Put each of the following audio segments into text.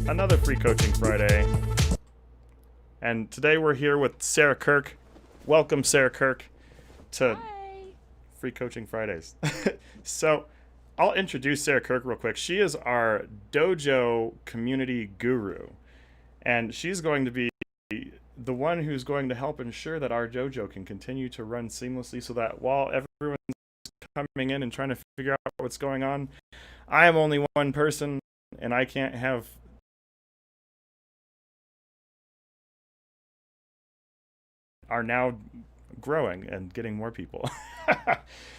another Free Coaching Friday. And today we're here with Sarah Kirk. Welcome, Sarah Kirk, to Hi. Free Coaching Fridays. So, I'll introduce Sarah Kirk real quick. She is our dojo community guru, and she's going to be the one who's going to help ensure that our dojo can continue to run seamlessly so that while everyone's coming in and trying to figure out what's going on, I am only one person and I can't have are now growing and getting more people.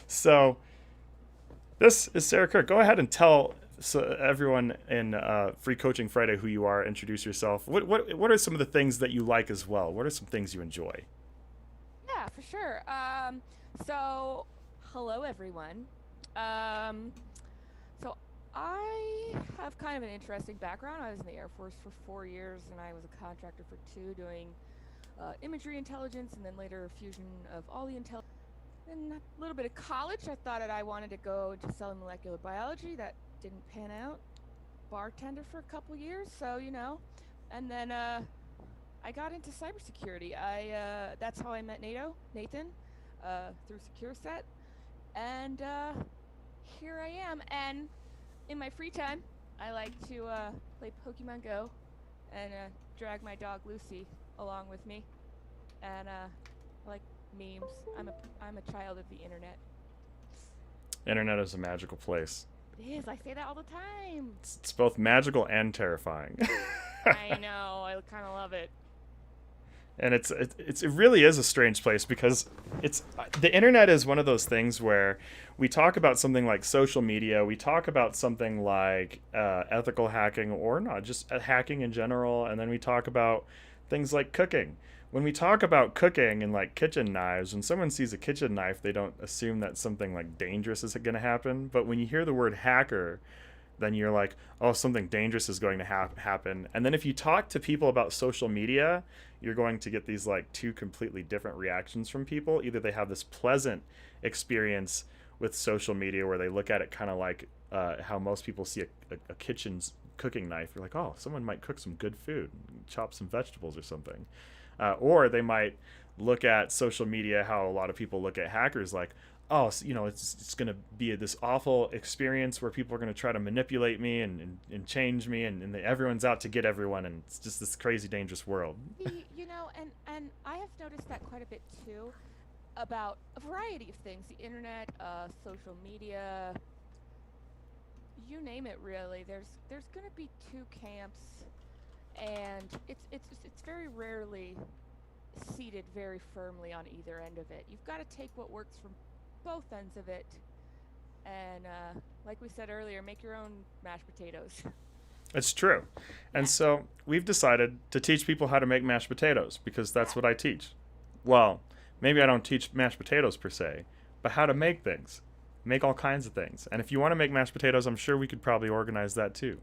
So this is Sarah Kirk. Go ahead and tell everyone in Free Coaching Friday who you are. Introduce yourself. What are some of the things that you like as well? What are some things you enjoy? Yeah, for sure. So hello everyone. Um, so I have kind of an interesting background. I was in the Air Force for 4 years, and I was a contractor for two, doing imagery intelligence, and then later fusion of all the intelligence. Then a little bit of college. I thought that I wanted to go into cell and molecular biology. That didn't pan out. Bartender for a couple years, so and then I got into cybersecurity. That's how I met Nathan, through SecureSet, and here I am. And in my free time, I like to play Pokemon Go and drag my dog Lucy along with me. And I like memes. I'm a child of the internet. Internet is a magical place. It is. I say that all the time. It's both magical and terrifying. I know. I kind of love it. And it really is a strange place because it's the internet is one of those things where we talk about something like social media, we talk about something like ethical hacking or not, just hacking in general, and then we talk about things like cooking. When we talk about cooking and like kitchen knives, when someone sees a kitchen knife, they don't assume that something like dangerous is going to happen. But when you hear the word hacker, then you're like, oh, something dangerous is going to happen. And then if you talk to people about social media, you're going to get these like two completely different reactions from people. Either they have this pleasant experience with social media where they look at it kind of like how most people see a kitchen's cooking knife. You're like, oh, someone might cook some good food, chop some vegetables or something. Or they might look at social media how a lot of people look at hackers like, oh, so, it's going to be this awful experience where people are going to try to manipulate me and change me, and everyone's out to get everyone, and it's just this crazy, dangerous world. And I have noticed that quite a bit too, about a variety of things: the internet, social media, you name it. Really, there's going to be two camps, and it's very rarely seated very firmly on either end of it. You've got to take what works from both ends of it, and like we said earlier, make your own mashed potatoes. It's true. And Yeah, so we've decided to teach people how to make mashed potatoes because yeah. that's what I teach. Well, maybe I don't teach mashed potatoes per se, but how to make things. Make all kinds of things. And if you want to make mashed potatoes, I'm sure we could probably organize that too.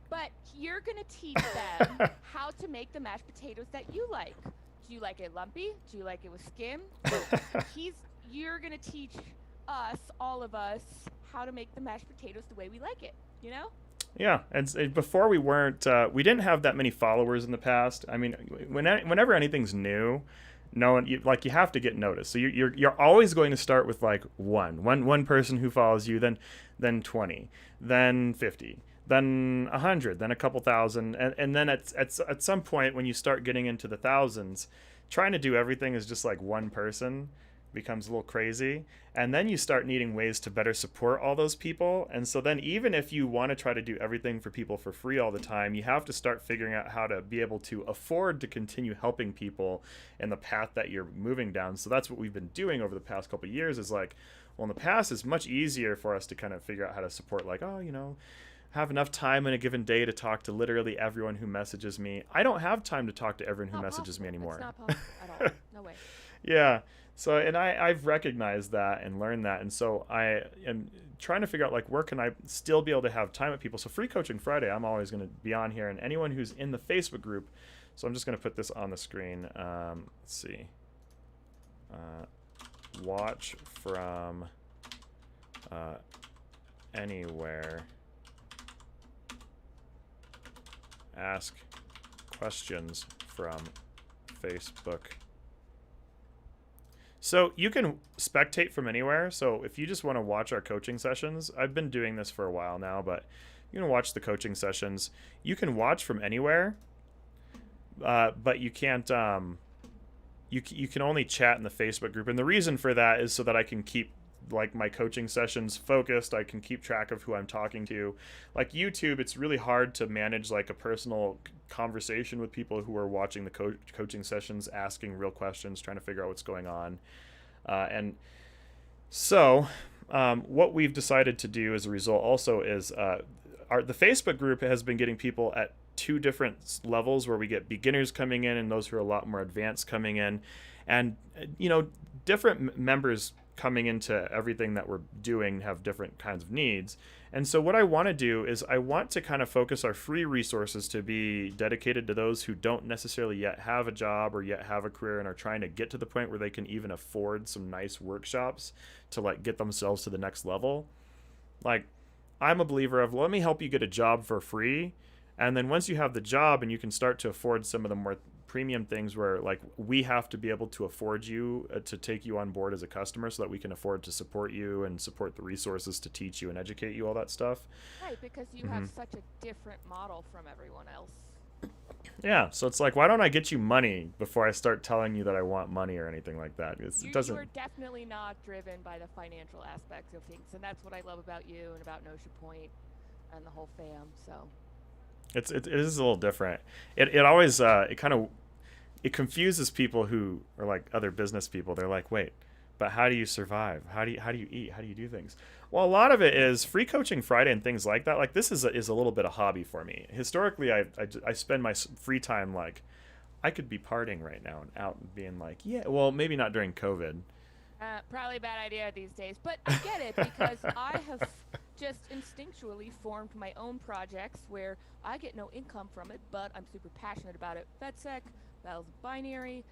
But you're gonna teach them how to make the mashed potatoes that you like. Do you like it lumpy? Do you like it with skim? He's You're gonna teach us, all of us, how to make the mashed potatoes the way we like it. You know? Yeah, and before we didn't have that many followers in the past. I mean, whenever anything's new, no one you have to get noticed. So you're always going to start with like one person who follows you, then 20, then 50, then 100, then a couple thousand, and then at some point when you start getting into the thousands, trying to do everything is just like one person becomes a little crazy, and then you start needing ways to better support all those people. And so then even if you want to try to do everything for people for free all the time, you have to start figuring out how to be able to afford to continue helping people in the path that you're moving down. So that's what we've been doing over the past couple of years is like, well, in the past it's much easier for us to kind of figure out how to support like, oh, have enough time in a given day to talk to literally everyone who messages me. I don't have time to talk to everyone who Not messages me possible. It's anymore. not possible at all. No way. Yeah. So, and I've recognized that and learned that. And so I am trying to figure out like where can I still be able to have time with people. So Free Coaching Friday, I'm always going to be on here, and anyone who's in the Facebook group. So I'm just going to put this on the screen. Let's see. Watch from anywhere ask questions from Facebook. So you can spectate from anywhere. So if you just want to watch our coaching sessions, I've been doing this for a while now, but you can watch the coaching sessions. You can watch from anywhere, but you can't. You can only chat in the Facebook group, and the reason for that is so that I can keep like my coaching sessions focused. I can keep track of who I'm talking to. Like YouTube, it's really hard to manage like a personal conversation with people who are watching the coaching sessions, asking real questions, trying to figure out what's going on. And so what we've decided to do as a result also is the Facebook group has been getting people at two different levels, where we get beginners coming in and those who are a lot more advanced coming in, and different members coming into everything that we're doing have different kinds of needs. And so what I want to do is I want to kind of focus our free resources to be dedicated to those who don't necessarily yet have a job or yet have a career and are trying to get to the point where they can even afford some nice workshops to like get themselves to the next level. Like, I'm a believer of, let me help you get a job for free, and then once you have the job and you can start to afford some of the more premium things where like we have to be able to afford you to take you on board as a customer so that we can afford to support you and support the resources to teach you and educate you, all that stuff. Right, because you have such a different model from everyone else. Yeah, so it's like, why don't I get you money before I start telling you that I want money or anything like that? It doesn't. You are definitely not driven by the financial aspects of things, and that's what I love about you and about Notion Point and the whole fam. So it is a little different. It always it confuses people who are like other business people. They're like, wait, but how do you survive? How do you eat? How do you do things? Well, a lot of it is free coaching Friday and things like that. Like, this is a little bit of hobby for me. Historically, I spend my free time like I could be partying right now and out and being like, yeah, well, maybe not during COVID. Probably a bad idea these days, but I get it because I have just instinctually formed my own projects where I get no income from it, but I'm super passionate about it. FedSec, Battles of Binary.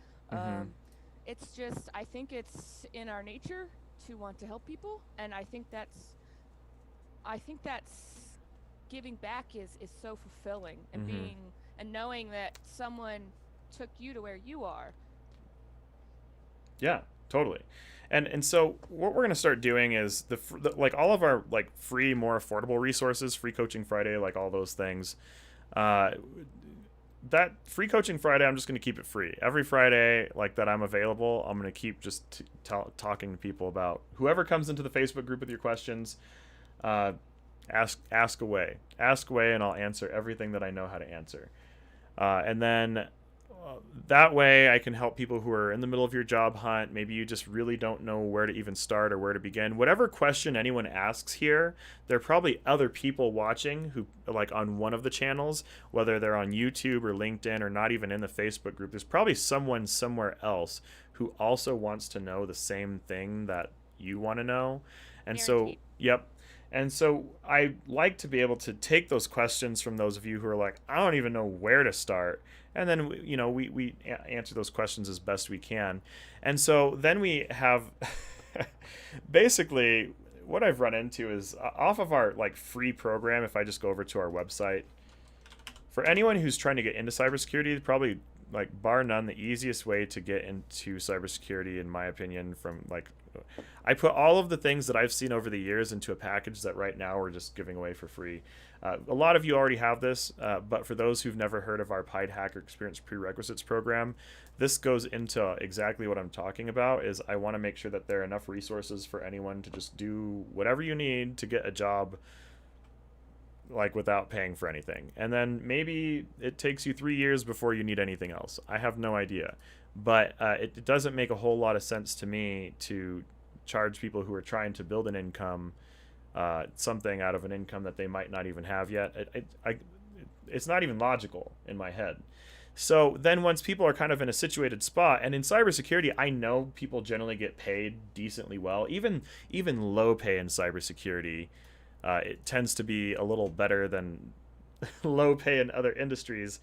It's just, I think it's in our nature to want to help people, and I think that's giving back is so fulfilling, and being and knowing that someone took you to where you are. Yeah, totally. And so what we're going to start doing is like all of our like free, more affordable resources, free coaching Friday, like all those things. That free coaching Friday, I'm just going to keep it free. Every Friday like that I'm available, I'm going to keep just talking to people about whoever comes into the Facebook group with your questions. Ask away, and I'll answer everything that I know how to answer. And then that way I can help people who are in the middle of your job hunt. Maybe you just really don't know where to even start or where to begin. Whatever question anyone asks here, there are probably other people watching who, like on one of the channels, whether they're on YouTube or LinkedIn or not even in the Facebook group, there's probably someone somewhere else who also wants to know the same thing that you want to know. And Guaranteed. So, yep. And so I like to be able to take those questions from those of you who are like, I don't even know where to start. And then, we answer those questions as best we can. And so then we have basically what I've run into is off of our like free program. If I just go over to our website, for anyone who's trying to get into cybersecurity, probably like bar none, the easiest way to get into cybersecurity, in my opinion, from like, I put all of the things that I've seen over the years into a package that right now we're just giving away for free. A lot of you already have this, but for those who've never heard of our Pied Hacker Experience Prerequisites program, this goes into exactly what I'm talking about. Is I want to make sure that there are enough resources for anyone to just do whatever you need to get a job, like without paying for anything. And then maybe it takes you 3 years before you need anything else. I have no idea. But it doesn't make a whole lot of sense to me to charge people who are trying to build an income something out of an income that they might not even have yet. It's not even logical in my head. So then once people are kind of in a situated spot, and in cybersecurity, I know people generally get paid decently well. Even low pay in cybersecurity, it tends to be a little better than low pay in other industries.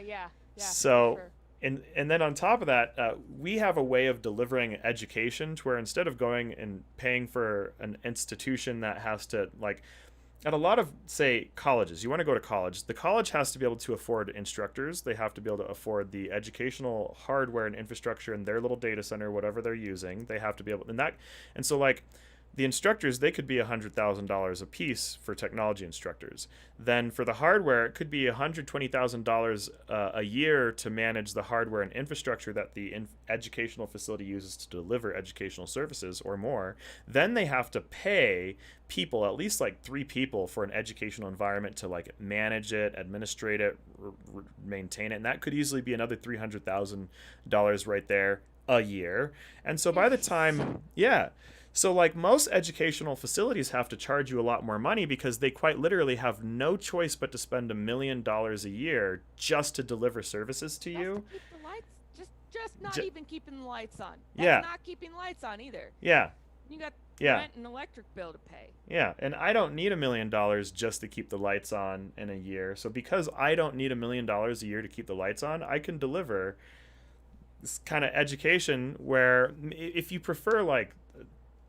Yeah. So. For sure. And then on top of that, we have a way of delivering education to where instead of going and paying for an institution that has to like at a lot of, say, colleges, you want to go to college, the college has to be able to afford instructors. They have to be able to afford the educational hardware and infrastructure in their little data center, whatever they're using. They have to be able, and so like the instructors, they could be $100,000 a piece for technology instructors. Then for the hardware, it could be $120,000 a year to manage the hardware and infrastructure that the educational facility uses to deliver educational services or more. Then they have to pay people, at least like 3 people, for an educational environment to like manage it, administrate it, maintain it, and that could easily be another $300,000 right there a year. And so by the time, yeah. So, like, most educational facilities have to charge you a lot more money because they quite literally have no choice but to spend $1 million a year just to deliver services to Just you. to keep the lights, just not J- even keeping the lights on. yeah, That's not keeping the lights on either. yeah, You got yeah, rent and electric bill to pay. yeah. And I don't need $1 million just to keep the lights on in a year. So, because I don't need $1 million a year to keep the lights on, I can deliver this kind of education where, if you prefer, like,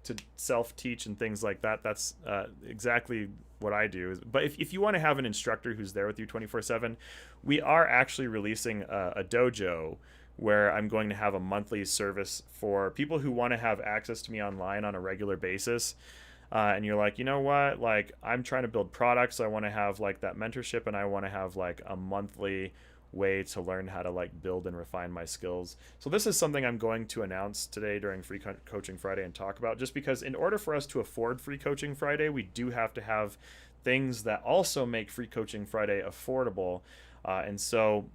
to self-teach and things like that, that's exactly what I do. But if you want to have an instructor who's there with you 24/7, we are actually releasing a dojo where I'm going to have a monthly service for people who want to have access to me online on a regular basis. And you're like, you know what, like, I'm trying to build products, so I want to have like that mentorship, and I want to have like a monthly way to learn how to like build and refine my skills. So this is something I'm going to announce today during Free Coaching Friday and talk about, just because in order for us to afford Free Coaching Friday, we do have to have things that also make Free Coaching Friday affordable. And so,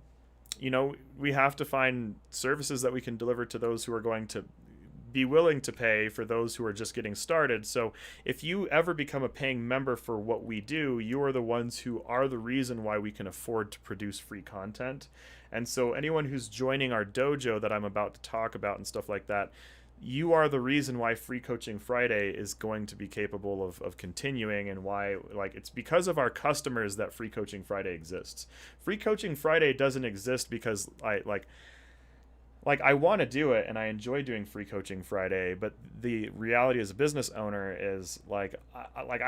we have to find services that we can deliver to those who are going to be willing to pay for those who are just getting started. So if you ever become a paying member for what we do, you are the ones who are the reason why we can afford to produce free content. And so anyone who's joining our dojo that I'm about to talk about and stuff like that, you are the reason why Free Coaching Friday is going to be capable of continuing, and why, like, it's because of our customers that Free Coaching Friday exists. Free Coaching Friday doesn't exist because I want to do it and I enjoy doing Free Coaching Friday, but the reality as a business owner is I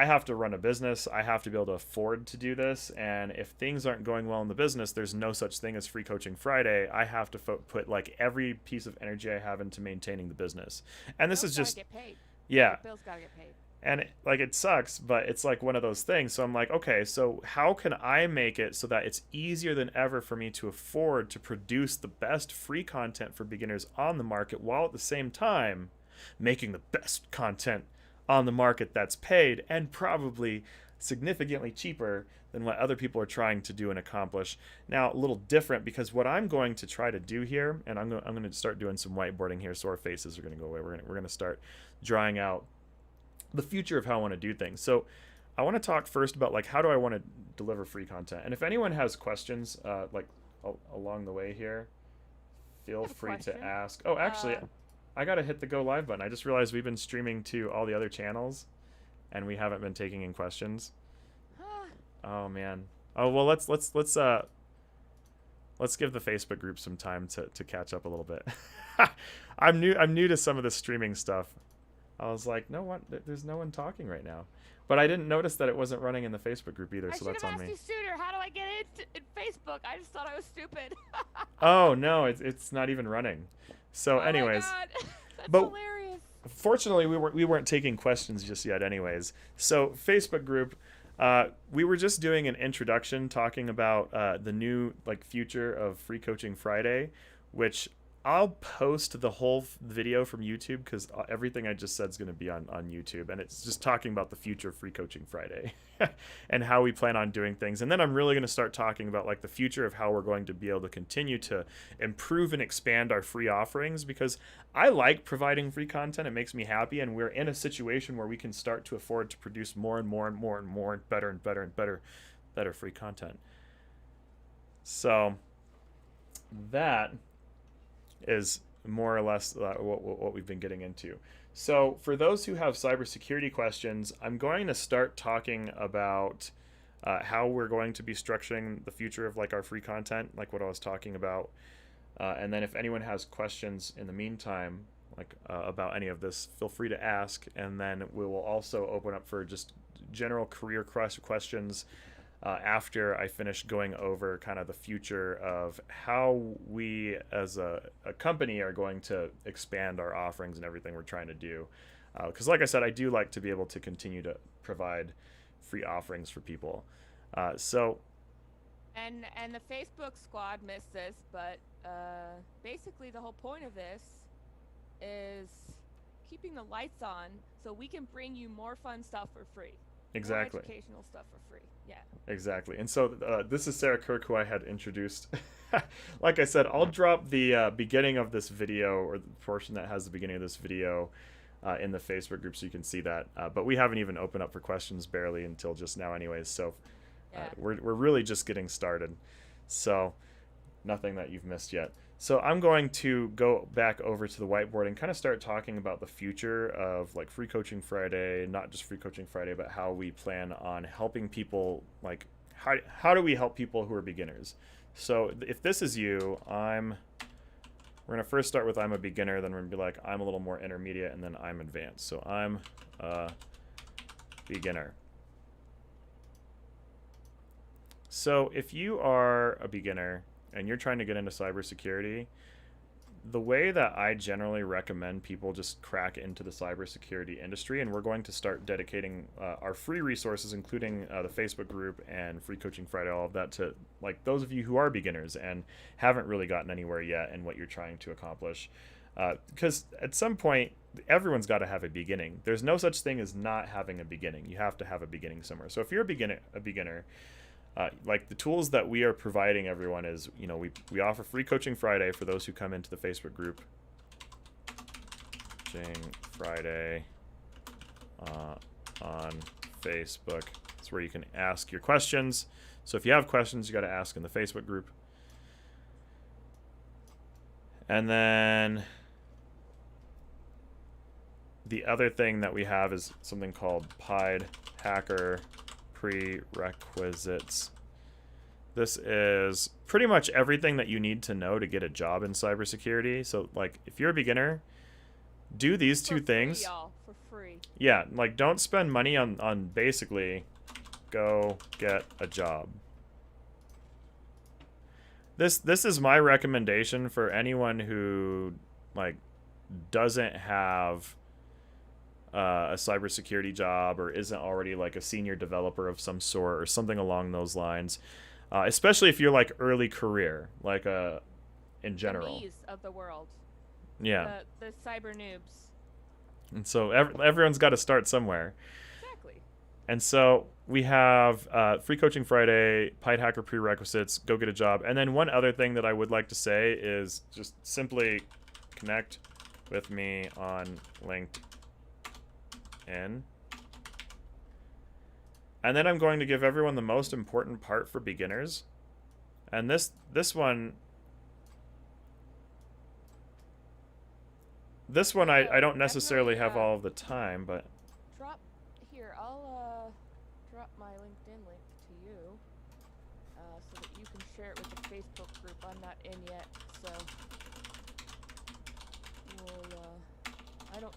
have to run a business. I have to be able to afford to do this, and if things aren't going well in the business, there's no such thing as Free Coaching Friday. I have to put like every piece of energy I have into maintaining the business, and this Bills is just, gotta get paid. yeah. Bills gotta get paid. And it sucks, but it's like one of those things. So I'm like, okay, so how can I make it so that it's easier than ever for me to afford to produce the best free content for beginners on the market, while at the same time making the best content on the market that's paid and probably significantly cheaper than what other people are trying to do and accomplish. Now, a little different, because what I'm going to try to do here, and I'm going to start doing some whiteboarding here, so our faces are going to go away. We're going to start drawing out the future of how I want to do things. So I want to talk first about like how do I want to deliver free content. And if anyone has questions along the way here, feel free to ask. Oh, actually, I got to hit the go live button. I just realized we've been streaming to all the other channels and we haven't been taking in questions. Oh man. Oh, well, let's give the Facebook group some time to catch up a little bit. I'm new to some of the streaming stuff. I was like, no one, there's no one talking right now. But I didn't notice that it wasn't running in the Facebook group either, so that's on me. I should have asked you sooner. How do I get in Facebook? I just thought I was stupid. Oh, no, it's not even running. So anyways, my God. That's but hilarious. Fortunately, we weren't taking questions just yet anyways. So Facebook group, we were just doing an introduction talking about the new like future of Free Coaching Friday, which I'll post the whole video from YouTube, because everything I just said is going to be on YouTube, and it's just talking about the future of Free Coaching Friday and how we plan on doing things. And then I'm really going to start talking about like the future of how we're going to be able to continue to improve and expand our free offerings, because I like providing free content. It makes me happy, and we're in a situation where we can start to afford to produce more and more and more and more and better and better and better free content. So that is more or less what we've been getting into. So for those who have cybersecurity questions, I'm going to start talking about how we're going to be structuring the future of like our free content, like what I was talking about. And then if anyone has questions in the meantime, like about any of this, feel free to ask. And then we will also open up for just general career questions after I finish going over kind of the future of how we as a company are going to expand our offerings and everything we're trying to do. Because like I said, I do like to be able to continue to provide free offerings for people. So And the Facebook squad missed this, but basically the whole point of this is keeping the lights on so we can bring you more fun stuff for free. exactly. More educational stuff for free. Yeah. Exactly. And so this is Sarah Kirk, who I had introduced. Like I said, I'll drop the beginning of this video, or the portion that has the beginning of this video, in the Facebook group so you can see that. But we haven't even opened up for questions barely until just now anyways. So we're really just getting started. So nothing that you've missed yet. So I'm going to go back over to the whiteboard and kind of start talking about the future of like Free Coaching Friday, not just Free Coaching Friday, but how we plan on helping people, like how do we help people who are beginners. So if this is you, we're going to first start with I'm a beginner, then we're going to be like I'm a little more intermediate, and then I'm advanced. So I'm a beginner. So if you are a beginner and you're trying to get into cybersecurity, the way that I generally recommend people just crack into the cybersecurity industry, and we're going to start dedicating our free resources, including the Facebook group and Free Coaching Friday, all of that, to like those of you who are beginners and haven't really gotten anywhere yet in what you're trying to accomplish. Because at some point, everyone's got to have a beginning. There's no such thing as not having a beginning. You have to have a beginning somewhere. So if you're a beginner, like the tools that we are providing everyone is, we offer Free Coaching Friday for those who come into the Facebook group. Coaching Friday on Facebook. It's where you can ask your questions. So if you have questions, you got to ask in the Facebook group. And then the other thing that we have is something called Pied Hacker Prerequisites. This is pretty much everything that you need to know to get a job in cybersecurity. So like if you're a beginner, do these two things. Y'all, for free. Yeah, like don't spend money on basically go get a job. This is my recommendation for anyone who like doesn't have a cybersecurity job or isn't already like a senior developer of some sort or something along those lines. Especially if you're like early career, like in general. The me's of the world. Yeah. The cyber noobs. And so everyone's got to start somewhere. Exactly. And so we have Free Coaching Friday, Pied Hacker Prerequisites, go get a job. And then one other thing that I would like to say is just simply connect with me on LinkedIn. And then I'm going to give everyone the most important part for beginners. And this one I don't necessarily have all of the time, but I'll drop my LinkedIn link to you so that you can share it with the Facebook group. I'm not in yet, so I don't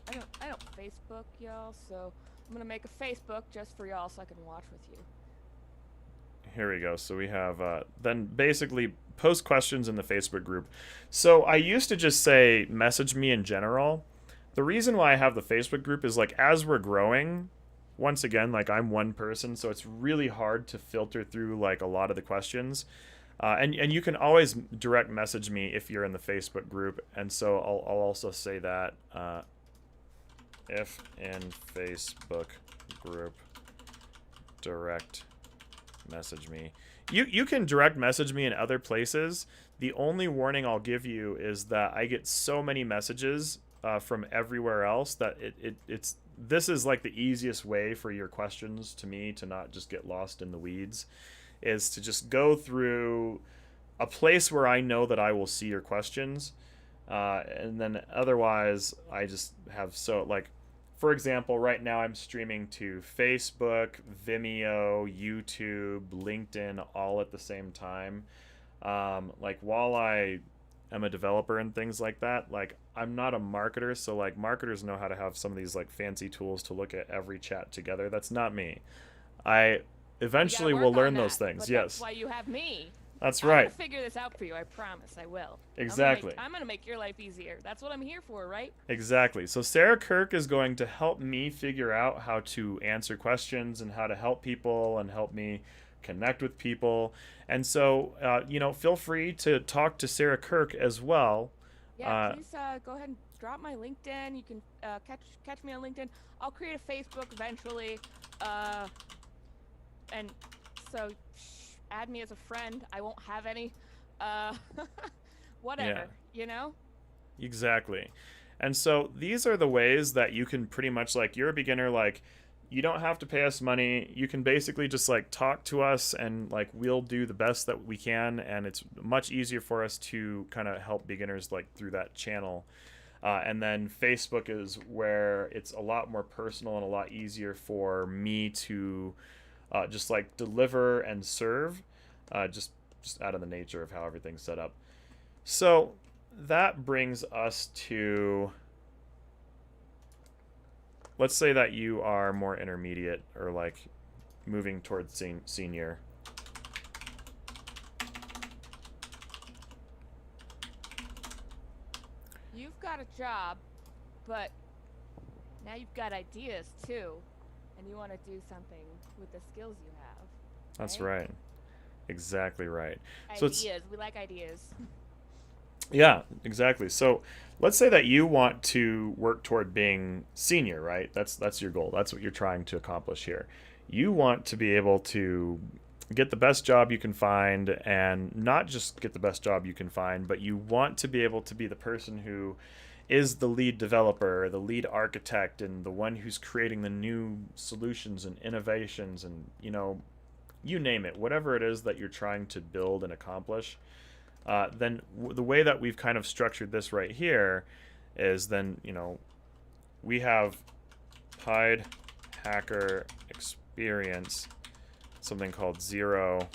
Facebook y'all, so I'm gonna make a Facebook just for y'all so I can watch with you. Here we go. So we have then basically post questions in the Facebook group. So I used to just say message me in general. The reason why I have the Facebook group is like as we're growing, once again, like I'm one person, so it's really hard to filter through like a lot of the questions. And you can always direct message me if you're in the Facebook group. And so I'll also say that if in Facebook group, direct message me. You can direct message me in other places. The only warning I'll give you is that I get so many messages from everywhere else that this is like the easiest way for your questions to me to not just get lost in the weeds, is to just go through a place where I know that I will see your questions. And then otherwise I just have for example, right now I'm streaming to Facebook, Vimeo, YouTube, LinkedIn, all at the same time. Like while I am a developer and things like that, like I'm not a marketer, so like marketers know how to have some of these like fancy tools to look at every chat together. That's not me. I You gotta eventually will work on learn those that, things. but that's Yes, why you have me. that's I'm gonna right. figure this out for you. I promise. I will. Exactly. I'm gonna make your life easier. That's what I'm here for, right? Exactly. So Sarah Kirk is going to help me figure out how to answer questions and how to help people and help me connect with people. And so, feel free to talk to Sarah Kirk as well. Yeah. Uh, Please go ahead and drop my LinkedIn. You can catch me on LinkedIn. I'll create a Facebook eventually. Uh, and so add me as a friend. I won't have any. Uh, yeah, whatever. You know. exactly. And so these are the ways that you can pretty much like you're a beginner, like you don't have to pay us money. You can basically just like talk to us and like we'll do the best that we can, and it's much easier for us to kind of help beginners like through that channel. And then Facebook is where it's a lot more personal and a lot easier for me to just like deliver and serve, just out of the nature of how everything's set up. So that brings us to, let's say that you are more intermediate or like moving towards senior. You've got a job, but now you've got ideas too, and you want to do something with the skills you have. That's Right? right. Exactly right. So it's Ideas. We like ideas. yeah, exactly. So let's say that you want to work toward being senior, right? That's your goal. That's what you're trying to accomplish here. You want to be able to get the best job you can find, and not just get the best job you can find, but you want to be able to be the person who is the lead developer, the lead architect, and the one who's creating the new solutions and innovations and, you name it, whatever it is that you're trying to build and accomplish. Then the way that we've kind of structured this right here is then, we have Pied Hacker Experience, something called 0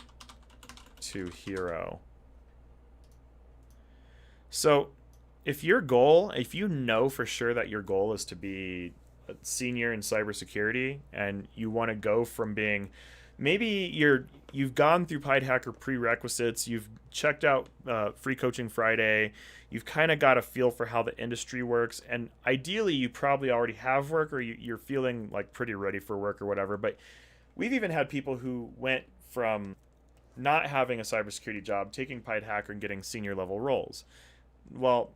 to Hero. So if you know for sure that your goal is to be a senior in cybersecurity, and you want to go from being, maybe you've gone through Pied Hacker prerequisites, you've checked out Free Coaching Friday, you've kind of got a feel for how the industry works, and ideally you probably already have work, or you're feeling like pretty ready for work or whatever. But we've even had people who went from not having a cybersecurity job, taking Pied Hacker, and getting senior level roles. Well,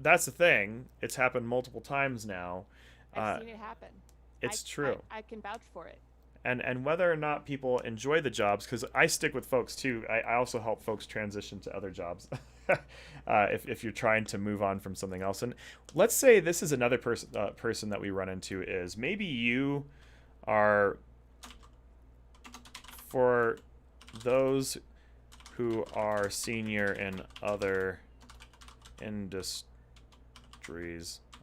that's the thing. It's happened multiple times now. I've seen it happen. It's true. I can vouch for it. And whether or not people enjoy the jobs, because I stick with folks too. I also help folks transition to other jobs if you're trying to move on from something else. And let's say this is another person that we run into is maybe you are, for those who are senior in other industries.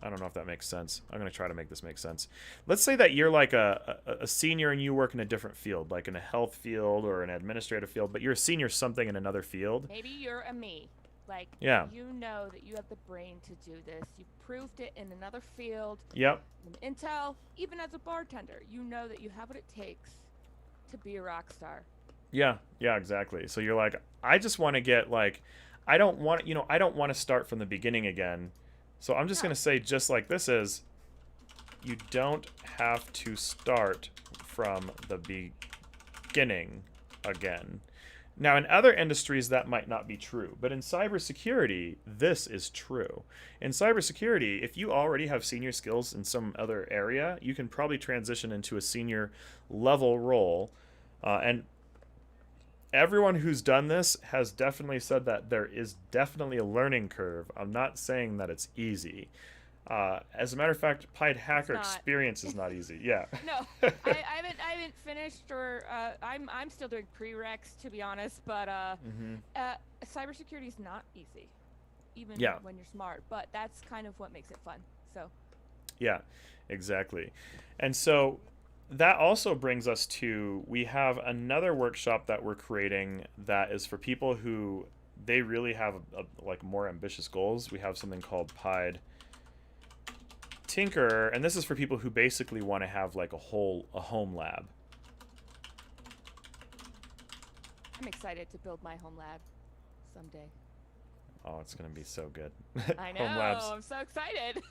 I don't know if that makes sense. I'm going to try to make this make sense. Let's say that you're like a senior and you work in a different field, like in a health field or an administrative field, but you're a senior something in another field. Maybe you're a me. Like, yeah. You know that you have the brain to do this. You've proved it in another field. Yep. In Intel, even as a bartender, you know that you have what it takes to be a rock star. Yeah, exactly. So you're like, I just want to get like, I don't want to start from the beginning again. So I'm just going to say, just like this is, you don't have to start from the beginning again. Now, in other industries, that might not be true, but in cybersecurity, this is true. In cybersecurity, if you already have senior skills in some other area, you can probably transition into a senior level role. And everyone who's done this has definitely said that there is definitely a learning curve. I'm not saying that it's easy. As a matter of fact, Pied Hacker Experience is not easy. Yeah. No, I haven't finished, or I'm still doing prereqs, to be honest. But cybersecurity is not easy, even when you're smart. But that's kind of what makes it fun. So. Yeah, exactly. And so that also brings us to, we have another workshop that we're creating that is for people who they really have like more ambitious goals. We have something called Pied Tinker, and this is for people who basically want to have like a home lab. I'm excited to build my home lab someday. Oh, it's going to be so good. I know. Home labs. I'm so excited.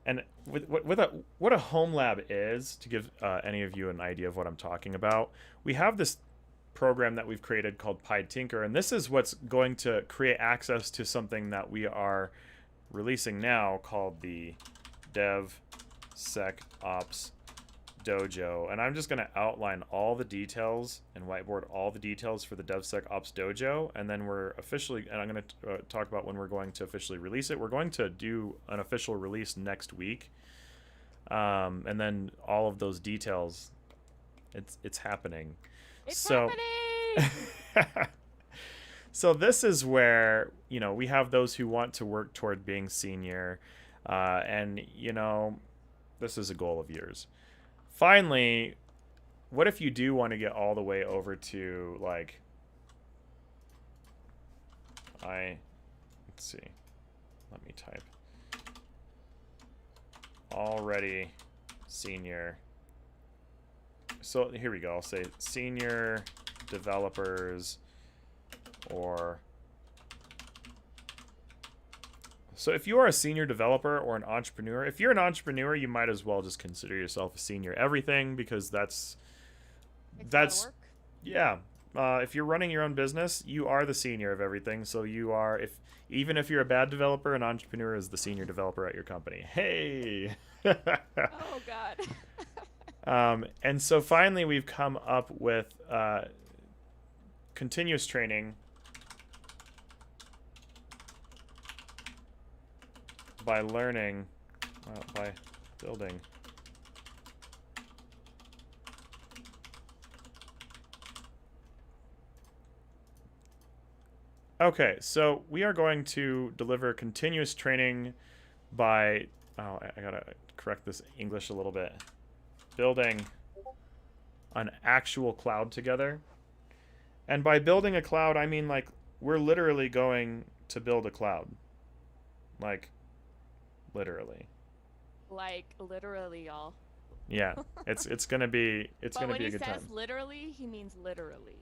And what a home lab is, to give any of you an idea of what I'm talking about, we have this program that we've created called PyTinker, and this is what's going to create access to something that we are releasing now called the DevSecOps Dojo. And I'm just going to outline all the details and whiteboard all the details for the DevSecOps Dojo, and then I'm going to talk about when we're going to officially release it. We're going to do an official release next week, and then all of those details, it's happening. It's happening! So this is where, we have those who want to work toward being senior, and, this is a goal of yours. Finally, what if you do want to get all the way over to, like, let's see, let me type, already senior. So here we go. I'll say senior developers, or so if you are a senior developer or an entrepreneur, if you're an entrepreneur, you might as well just consider yourself a senior everything, because that's work. yeah. If you're running your own business, you are the senior of everything. So you are, even if you're a bad developer, an entrepreneur is the senior developer at your company. Hey. Oh God. And so finally, we've come up with continuous training by learning, by building. Okay, so we are going to deliver continuous training by, I gotta correct this English a little bit, building an actual cloud together. And by building a cloud, I mean, like, we're literally going to build a cloud. Like, literally. Like, literally, y'all. Yeah, it's gonna be a good time. But when he says literally, he means literally.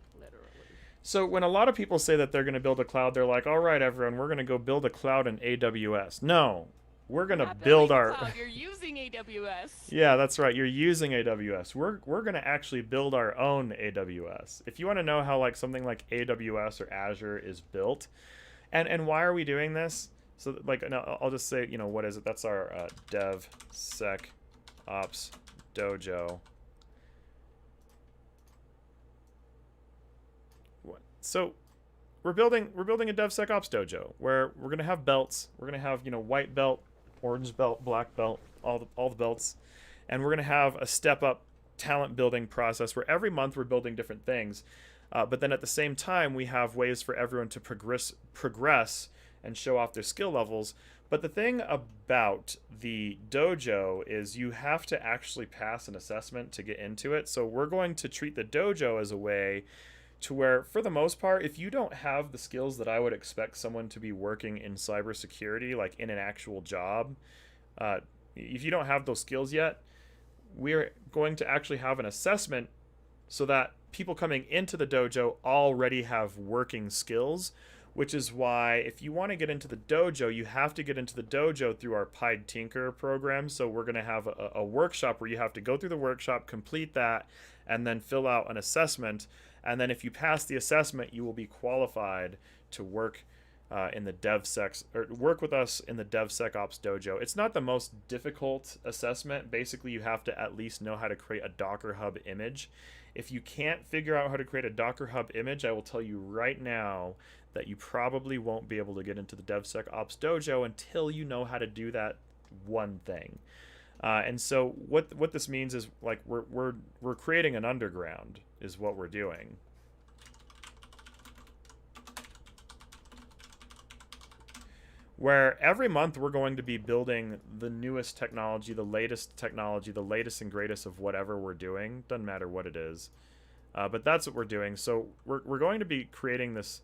So when a lot of people say that they're gonna build a cloud, they're like, all right, everyone, we're gonna go build a cloud in AWS. No, we're gonna build our cloud. You're using AWS. Yeah, that's right. You're using AWS. We're gonna actually build our own AWS. If you want to know how, like, something like AWS or Azure is built, and why are we doing this? So, like, no, I'll just say, what is it? That's our DevSecOps Dojo. So we're building a DevSecOps Dojo where we're gonna have belts. We're gonna have, white belt, orange belt, black belt, all the belts, and we're gonna have a step up talent building process where every month we're building different things, but then at the same time we have ways for everyone to progress and show off their skill levels. But the thing about the dojo is you have to actually pass an assessment to get into it. So we're going to treat the dojo as a way to where, for the most part, if you don't have the skills that I would expect someone to be working in cybersecurity, like in an actual job, if you don't have those skills yet, we're going to actually have an assessment so that people coming into the dojo already have working skills, which is why if you want to get into the dojo, you have to get into the dojo through our PyTinker program. So we're going to have a workshop where you have to go through the workshop, complete that, and then fill out an assessment. And then if you pass the assessment, you will be qualified to work in the work with us in the DevSecOps Dojo. It's not the most difficult assessment. Basically, you have to at least know how to create a Docker Hub image. If you can't figure out how to create a Docker Hub image, I will tell you right now that you probably won't be able to get into the DevSecOps Dojo until you know how to do that one thing. And so what this means is, like, we're creating an underground is what we're doing. Where every month we're going to be building the newest technology, the latest and greatest of whatever we're doing. Doesn't matter what it is. But that's what we're doing. So we're going to be creating this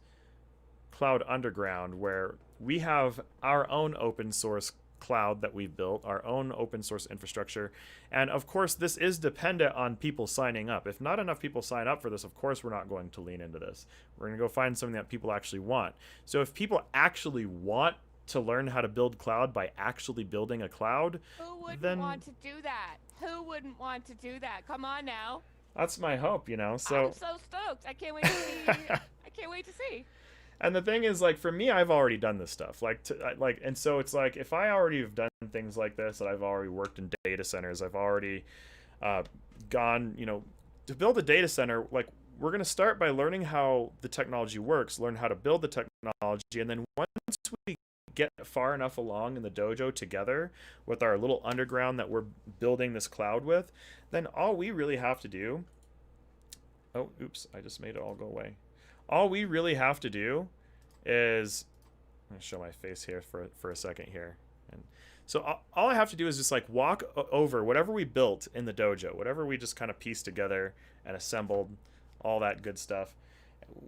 cloud underground where we have our own open source cloud that we've built, our own open source infrastructure. And of course, this is dependent on people signing up. If not enough people sign up for this, of course, we're not going to lean into this. We're going to go find something that people actually want. So if people actually want to learn how to build cloud by actually building a cloud, Who wouldn't then want to do that? Who wouldn't want to do that? Come on now. that's my hope, you know. So I'm so stoked. I can't wait to see. I can't wait to see. and the thing is, like, for me, I've already done this stuff. And so it's like, if I already have done things like this, that I've already worked in data centers, I've already gone, you know, to build a data center, like, we're going to start by learning how the technology works, learn how to build the technology, and then once we get far enough along in the dojo together with our little underground that we're building this cloud with, then all we really have to do, oh, oops, I just made it all go away. All we really have to do is, I'm going to show my face here for a second here. And so all I have to do is just like walk over whatever we built in the dojo, whatever we just kind of pieced together and assembled, all that good stuff.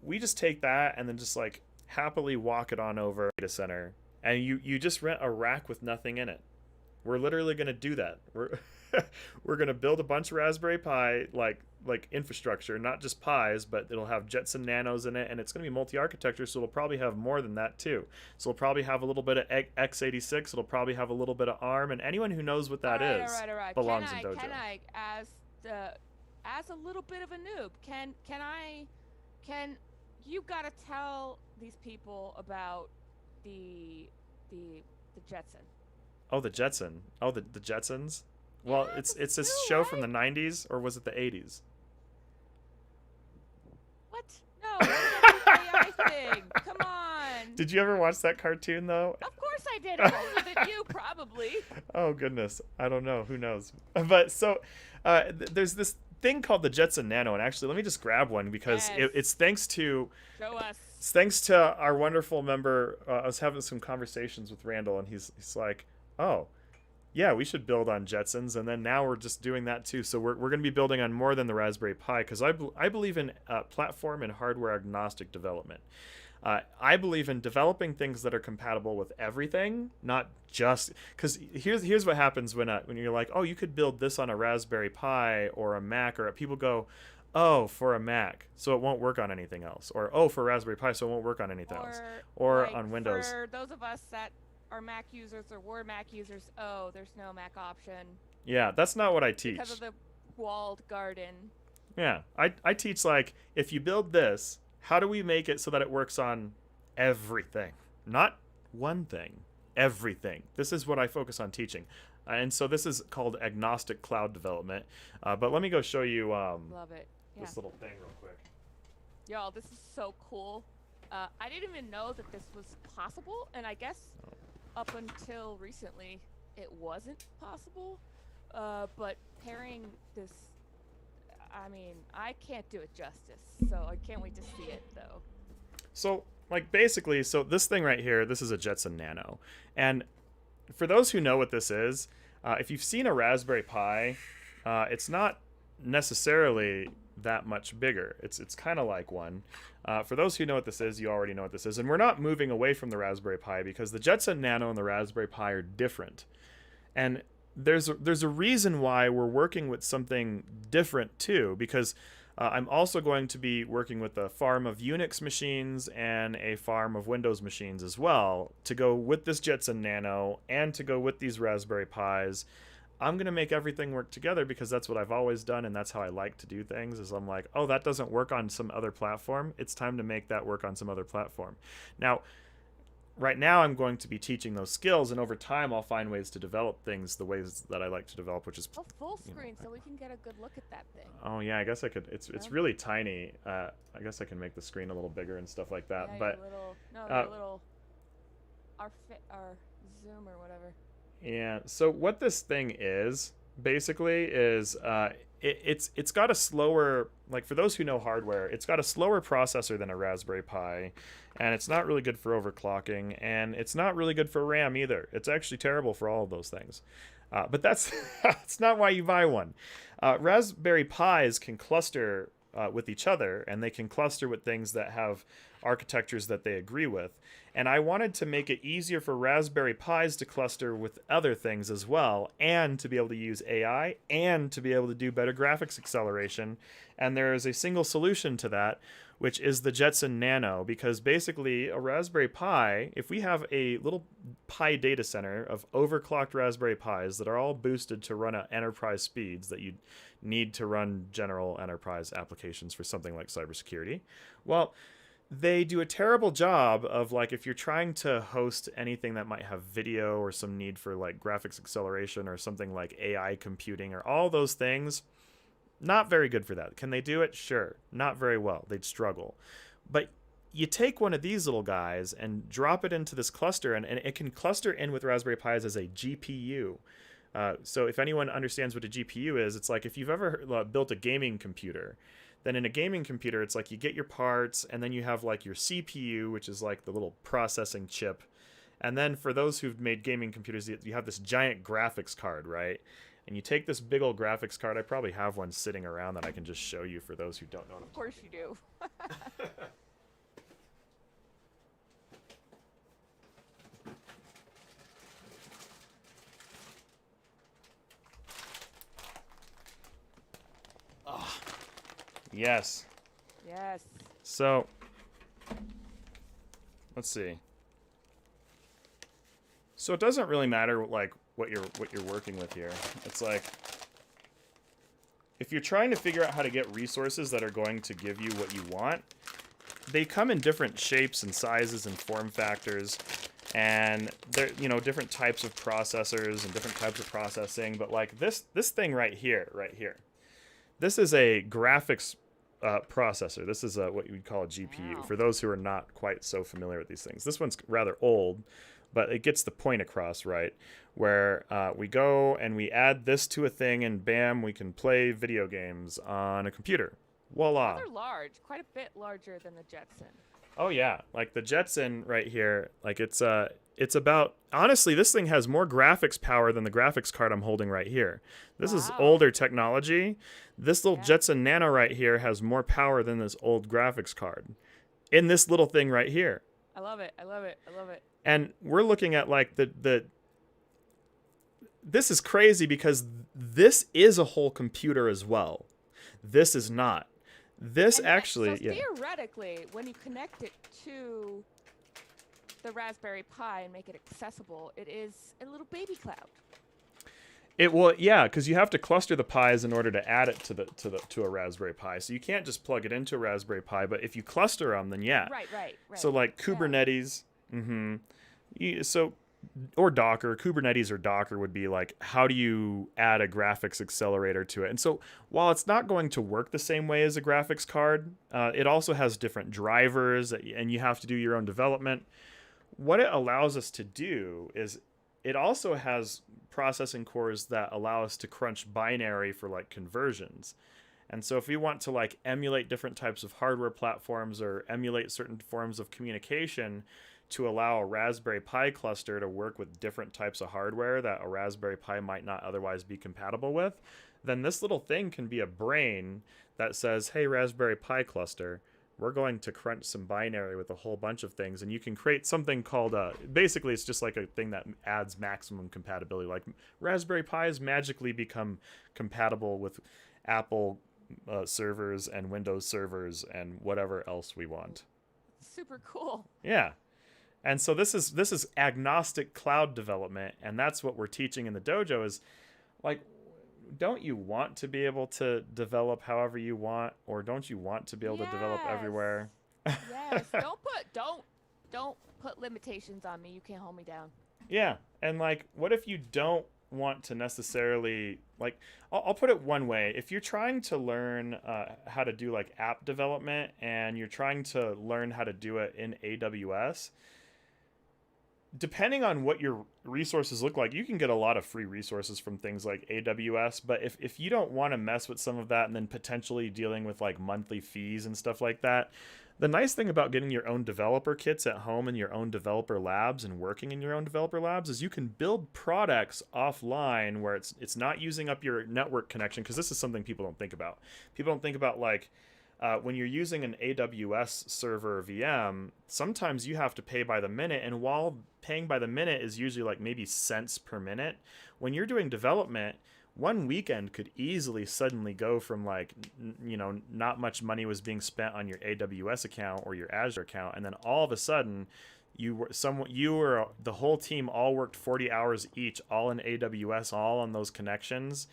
We just take that and then just like happily walk it on over to the data center, and you just rent a rack with nothing in it. We're literally going to do that. We're going to build a bunch of Raspberry Pi like infrastructure, not just Pis, but it'll have Jetson Nanos in it, and it's going to be multi-architecture, so it'll probably have more than that too. So it'll probably have a little bit of x86, it'll probably have a little bit of ARM, and anyone who knows what that is all right. belongs in Dojo. Can I, as a little bit of a noob, can you gotta tell these people about the Jetson? Oh, the Jetson. Oh, the Jetsons. Well, Yeah, it's this no show way. from the 90s, or was it the 80s? What? No, it's an AI thing. Come on. Did you ever watch that cartoon though? Of course I did. Older than you, probably. Oh goodness, I don't know. Who knows? But so there's this thing called the Jetson Nano, and actually, let me just grab one because Yes. it's thanks to Show us. it's thanks to our wonderful member. I was having some conversations with Randall, and he's like, "Oh, yeah, we should build on Jetsons," and then now we're just doing that too. So we're going to be building on more than the Raspberry Pi, because I believe in platform and hardware agnostic development. I believe in developing things that are compatible with everything, not just because here's what happens when you're like, oh, you could build this on a Raspberry Pi or a Mac, or people go, oh, for a Mac, so it won't work on anything else, or oh, for Raspberry Pi, so it won't work on anything else, or like, on Windows. For those of us that are Mac users or were Mac users, oh, there's no Mac option Yeah, that's not what I teach. because of the walled garden. Yeah, I teach, like, if you build this, how do we make it so that it works on everything? Not one thing, everything. This is what I focus on teaching. And so this is called agnostic cloud development. But let me go show you Love it. Yeah. this little thing real quick. Y'all, this is so cool. I didn't even know that this was possible, and I guess up until recently it wasn't possible. But pairing this, I mean, I can't do it justice, so I can't wait to see it, though. So, like, basically, so this thing right here, this is a Jetson Nano. And for those who know what this is, if you've seen a Raspberry Pi, it's not necessarily that much bigger. It's kind of like one. For those who know what this is, you already know what this is. And we're not moving away from the Raspberry Pi, because the Jetson Nano and the Raspberry Pi are different. And there's a reason why we're working with something different too, because I'm also going to be working with a farm of Unix machines and a farm of Windows machines as well to go with this Jetson Nano and to go with these Raspberry Pis. I'm going to make everything work together, because that's what I've always done, and that's how I like to do things. Is I'm like, oh, that doesn't work on some other platform. It's time to make that work on some other platform. Now, right now I'm going to be teaching those skills, and over time I'll find ways to develop things the ways that I like to develop, which is Oh, full screen, so we can get a good look at that thing. oh yeah, I guess I could. It's really tiny. I guess I can make the screen a little bigger and stuff like that. Yeah, But your little, our Zoom or whatever. yeah, so what this thing is basically is it's got a slower, like, for those who know hardware, it's got a slower processor than a Raspberry Pi, and it's not really good for overclocking, and it's not really good for RAM either. It's actually terrible for all of those things. But that's that's not why you buy one. Raspberry Pis can cluster with each other, and they can cluster with things that have architectures that they agree with. And I wanted to make it easier for Raspberry Pis to cluster with other things as well, and to be able to use AI, and to be able to do better graphics acceleration. And there is a single solution to that, which is the Jetson Nano, because basically a Raspberry Pi, if we have a little Pi data center of overclocked Raspberry Pis that are all boosted to run at enterprise speeds that you need to run general enterprise applications for something like cybersecurity, well, they do a terrible job of, like, if you're trying to host anything that might have video or some need for like graphics acceleration or something like AI computing or all those things, not very good for that. Can they do it? Sure. Not very well. They'd struggle. But you take one of these little guys and drop it into this cluster, and it can cluster in with Raspberry Pis as a GPU. So if anyone understands what a GPU is, it's like if you've ever built a gaming computer, then in a gaming computer, it's like you get your parts, and then you have like your CPU, which is like the little processing chip. And then for those who've made gaming computers, you have this giant graphics card, right? And you take this big old graphics card. I probably have one sitting around that I can just show you for those who don't know. Of course you do. Yes. Yes. So, let's see. So it doesn't really matter like what you're working with here. It's like if you're trying to figure out how to get resources that are going to give you what you want, they come in different shapes and sizes and form factors, and they're, you know, different types of processors and different types of processing. But like this thing right here, this is a graphics processor. This is what you would call a GPU. Wow. For those who are not quite so familiar with these things, this one's rather old, but it gets the point across, right? Where we go and we add this to a thing, and bam, we can play video games on a computer. Voila. They're large, quite a bit larger than the Jetson. Oh yeah, like the Jetson right here, like it's about, honestly, this thing has more graphics power than the graphics card I'm holding right here. This is older technology. This little Jetson Nano right here has more power than this old graphics card in this little thing right here. I love it. I love it. I love it. And we're looking at like this is crazy because this is a whole computer as well. This is not. This actually, so theoretically, when you connect it to the Raspberry Pi and make it accessible, it is a little baby cloud. It will, yeah, because you have to cluster the Pis in order to add it to a Raspberry Pi. So you can't just plug it into a Raspberry Pi, but if you cluster them, then yeah. Right. So like Kubernetes, or Docker, Kubernetes or Docker would be like, how do you add a graphics accelerator to it? And so while it's not going to work the same way as a graphics card, it also has different drivers, and you have to do your own development. What it allows us to do is it also has processing cores that allow us to crunch binary for like conversions. And so if we want to like emulate different types of hardware platforms or emulate certain forms of communication to allow a Raspberry Pi cluster to work with different types of hardware that a Raspberry Pi might not otherwise be compatible with, then this little thing can be a brain that says, hey, Raspberry Pi cluster, we're going to crunch some binary with a whole bunch of things, and you can create something called, basically it's just like a thing that adds maximum compatibility. Like Raspberry Pis magically become compatible with Apple servers and Windows servers and whatever else we want. Super cool. Yeah. And so this is agnostic cloud development, and that's what we're teaching in the dojo is like, don't you want to be able to develop however you want, or don't you want to be able to develop everywhere? Yes. Don't put limitations on me. You can't hold me down. Yeah. And like, what if you don't want to necessarily, like, I'll put it one way. If you're trying to learn how to do like app development, and you're trying to learn how to do it in AWS, depending on what your resources look like, you can get a lot of free resources from things like AWS. But if you don't want to mess with some of that and then potentially dealing with like monthly fees and stuff like that, the nice thing about getting your own developer kits at home and your own developer labs and working in your own developer labs is you can build products offline where it's not using up your network connection, because this is something people don't think about. People don't think about like, When you're using an AWS server VM, sometimes you have to pay by the minute, and while paying by the minute is usually like maybe cents per minute, when you're doing development, one weekend could easily suddenly go from like not much money was being spent on your AWS account or your Azure account, and then all of a sudden you were the whole team all worked 40 hours each, all in AWS, all on those connections,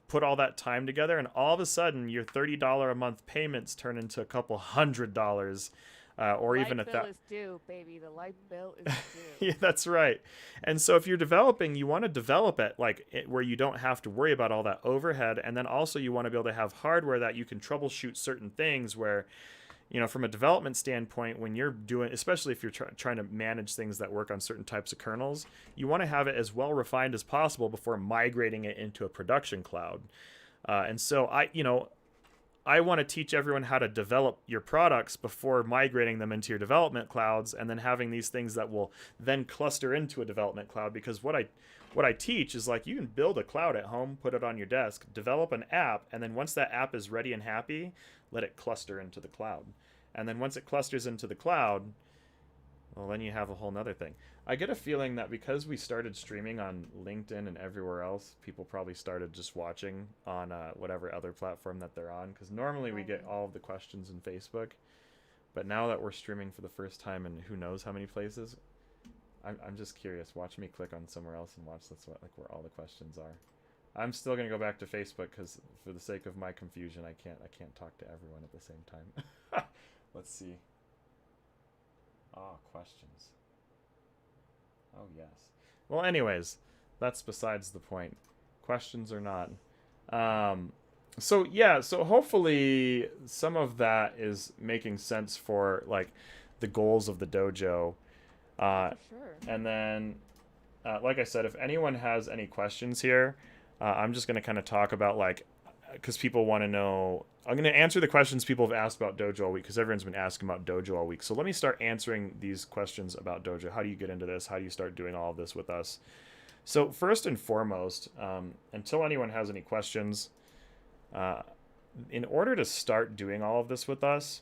put all that time together, and all of a sudden your $30 a month payments turn into a couple $100, or even Light bill is due, baby. The light bill is due. Yeah, that's right. And so if you're developing, you want to develop it where you don't have to worry about all that overhead, and then also you want to be able to have hardware that you can troubleshoot certain things where, from a development standpoint, when you're doing, especially if you're trying to manage things that work on certain types of kernels, you want to have it as well refined as possible before migrating it into a production cloud. And so I want to teach everyone how to develop your products before migrating them into your development clouds, and then having these things that will then cluster into a development cloud. Because what I teach is like, you can build a cloud at home, put it on your desk, develop an app, and then once that app is ready and happy, let it cluster into the cloud. And then once it clusters into the cloud, well, then you have a whole nother thing. I get a feeling that because we started streaming on LinkedIn and everywhere else, people probably started just watching on whatever other platform that they're on. Because normally we get all of the questions in Facebook. But now that we're streaming for the first time in who knows how many places, I'm just curious. Watch me click on somewhere else and watch where all the questions are. I'm still going to go back to Facebook because for the sake of my confusion, I can't talk to everyone at the same time. Let's see. Questions. Oh, yes. Well, anyways, that's besides the point. Questions or not. So hopefully some of that is making sense for like the goals of the dojo. For sure. And then, like I said, if anyone has any questions here, I'm just going to kind of talk about because people want to know. I'm going to answer the questions people have asked about Dojo all week, because everyone's been asking about Dojo all week. So let me start answering these questions about Dojo. How do you get into this? How do you start doing all of this with us? So first and foremost, until anyone has any questions, in order to start doing all of this with us,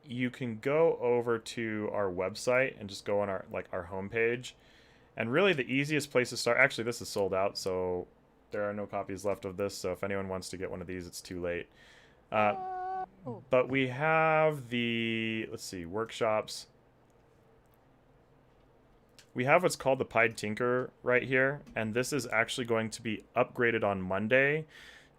you can go over to our website and just go on our homepage. And really the easiest place to start, actually this is sold out, so there are no copies left of this, so if anyone wants to get one of these, it's too late. But we have workshops. We have what's called the Pied Tinker right here, and this is actually going to be upgraded on Monday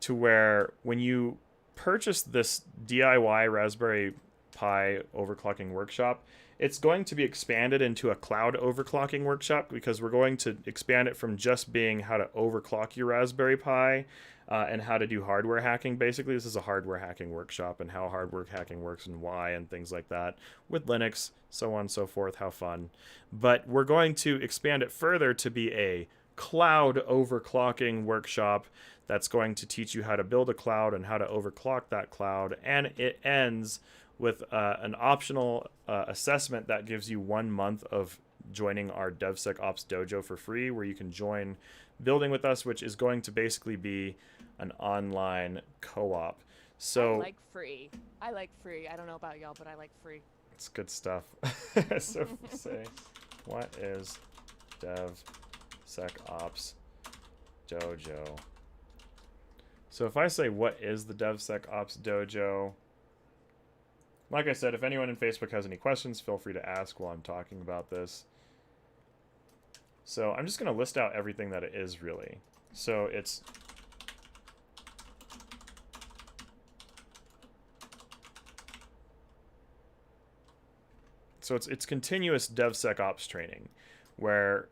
to where when you purchase this DIY Raspberry Pi overclocking workshop, it's going to be expanded into a cloud overclocking workshop, because we're going to expand it from just being how to overclock your Raspberry Pi and how to do hardware hacking. Basically, this is a hardware hacking workshop and how hardware hacking works and why and things like that with Linux, so on and so forth. How fun. But we're going to expand it further to be a cloud overclocking workshop that's going to teach you how to build a cloud and how to overclock that cloud. And it ends with an optional assessment that gives you 1 month of joining our DevSecOps Dojo for free, where you can join building with us, which is going to basically be an online co-op. So I like free. I don't know about y'all, but I like free. It's good stuff. So say, what is DevSecOps Dojo? So if I say, what is the DevSecOps Dojo? Like I said, if anyone in Facebook has any questions, feel free to ask while I'm talking about this. So I'm just going to list out everything that it is, really. So it's continuous DevSecOps training, where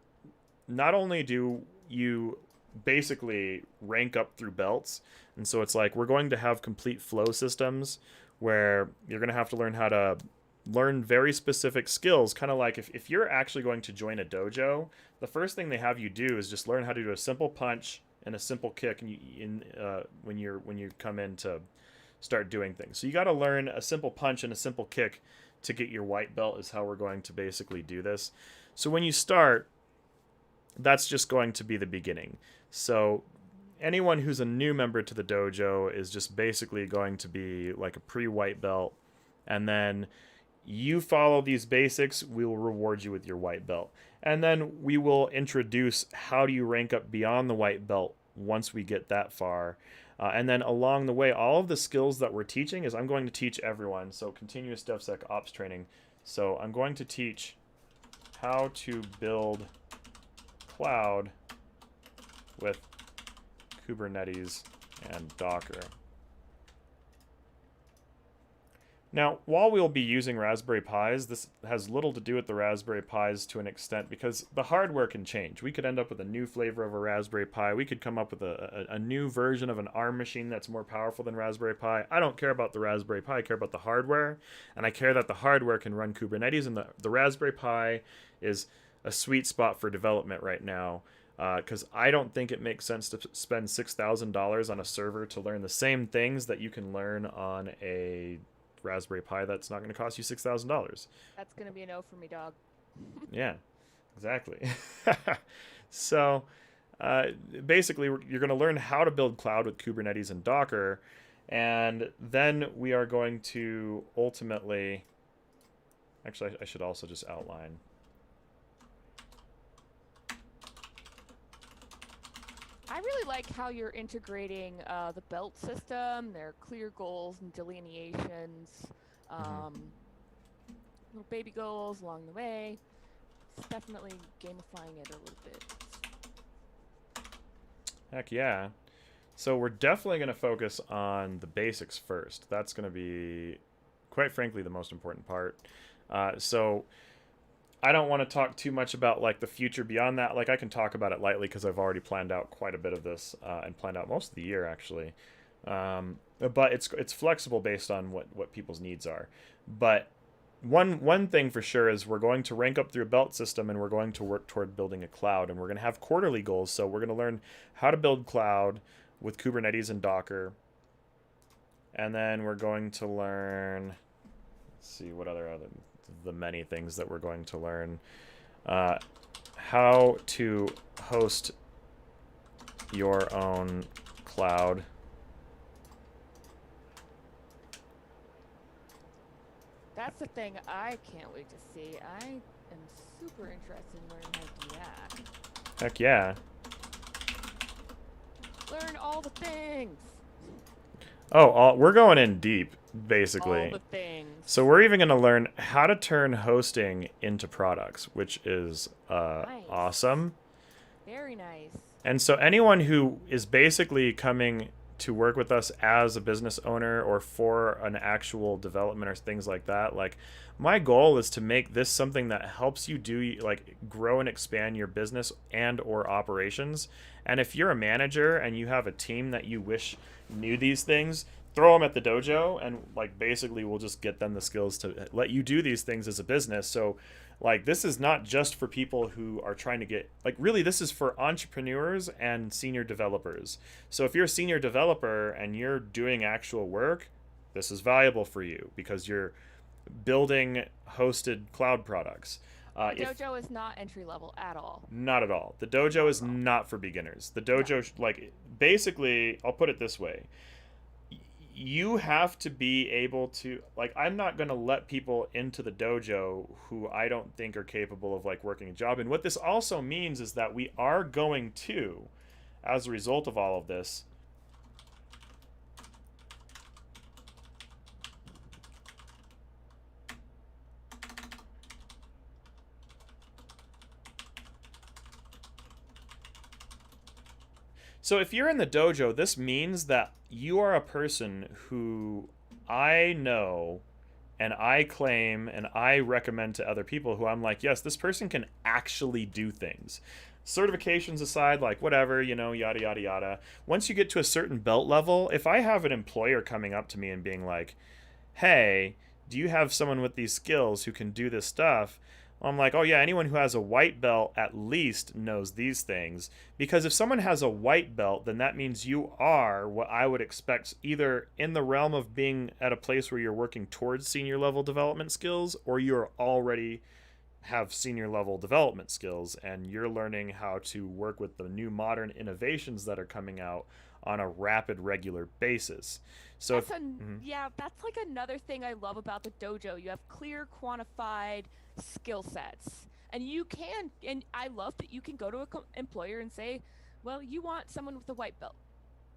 not only do you basically rank up through belts, and so it's like we're going to have complete flow systems where you're going to have to learn how to learn very specific skills, kind of like if you're actually going to join a dojo, the first thing they have you do is just learn how to do a simple punch and a simple kick when you come in to start doing things. So you got to learn a simple punch and a simple kick to get your white belt, is how we're going to basically do this. So when you start, that's just going to be the beginning. So anyone who's a new member to the dojo is just basically going to be like a pre-white belt, and then you follow these basics, we will reward you with your white belt. And then we will introduce how do you rank up beyond the white belt once we get that far. And then along the way, all of the skills that we're teaching is I'm going to teach everyone. So continuous DevSecOps training. So I'm going to teach how to build cloud with Kubernetes and Docker. Now, while we'll be using Raspberry Pis, this has little to do with the Raspberry Pis to an extent because the hardware can change. We could end up with a new flavor of a Raspberry Pi. We could come up with a new version of an ARM machine that's more powerful than Raspberry Pi. I don't care about the Raspberry Pi. I care about the hardware, and I care that the hardware can run Kubernetes, and the Raspberry Pi is a sweet spot for development right now because I don't think it makes sense to spend $6,000 on a server to learn the same things that you can learn on a Raspberry Pi that's not going to cost you $6,000. That's going to be a no for me, dog. Yeah, exactly. So basically, you're going to learn how to build cloud with Kubernetes and Docker, and then we are going to ultimately... Actually, I should also just outline. I really like how you're integrating the belt system. There are clear goals and delineations, little baby goals along the way. It's definitely gamifying it a little bit. Heck yeah. So we're definitely going to focus on the basics first. That's going to be, quite frankly, the most important part. So I don't want to talk too much about like the future beyond that. Like I can talk about it lightly because I've already planned out quite a bit of this and planned out most of the year actually. But it's flexible based on what people's needs are. But one thing for sure is we're going to rank up through a belt system and we're going to work toward building a cloud, and we're going to have quarterly goals. So we're going to learn how to build cloud with Kubernetes and Docker. And then we're going to learn, let's see, what other the many things that we're going to learn. How to host your own cloud. That's the thing I can't wait to see. I am super interested in learning how to do that. Heck yeah. Learn all the things. Oh, we're going in deep, basically. All the things. So we're even going to learn how to turn hosting into products, which is Nice. awesome. Very nice. And so anyone who is basically coming to work with us as a business owner or for an actual development or things like that, like my goal is to make this something that helps you do like grow and expand your business and or operations. And if you're a manager and you have a team that you wish knew these things, throw them at the dojo, and like basically we'll just get them the skills to let you do these things as a business. So like this is not just for people who are trying to get, like really this is for entrepreneurs and senior developers. So if you're a senior developer and you're doing actual work, this is valuable for you because you're building hosted cloud products. The dojo is not entry level at all. Not at all. The dojo is not for beginners. The dojo, like basically, I'll put it this way. You have to be able to, like, I'm not going to let people into the dojo who I don't think are capable of like working a job. And what this also means is that we are going to, as a result of all of this, so if you're in the dojo, this means that you are a person who I know and I claim and I recommend to other people who I'm like, yes, this person can actually do things. Certifications aside, like whatever, you know, yada, yada, yada. Once you get to a certain belt level, if I have an employer coming up to me and being like, hey, do you have someone with these skills who can do this stuff? I'm like, oh yeah, anyone who has a white belt at least knows these things. Because if someone has a white belt, then that means you are what I would expect either in the realm of being at a place where you're working towards senior level development skills, or you're already have senior level development skills, and you're learning how to work with the new modern innovations that are coming out on a rapid, regular basis. So if mhm. Yeah, that's like another thing I love about the dojo. You have clear, quantified skill sets. And I love that you can go to a employer and say, well, you want someone with a white belt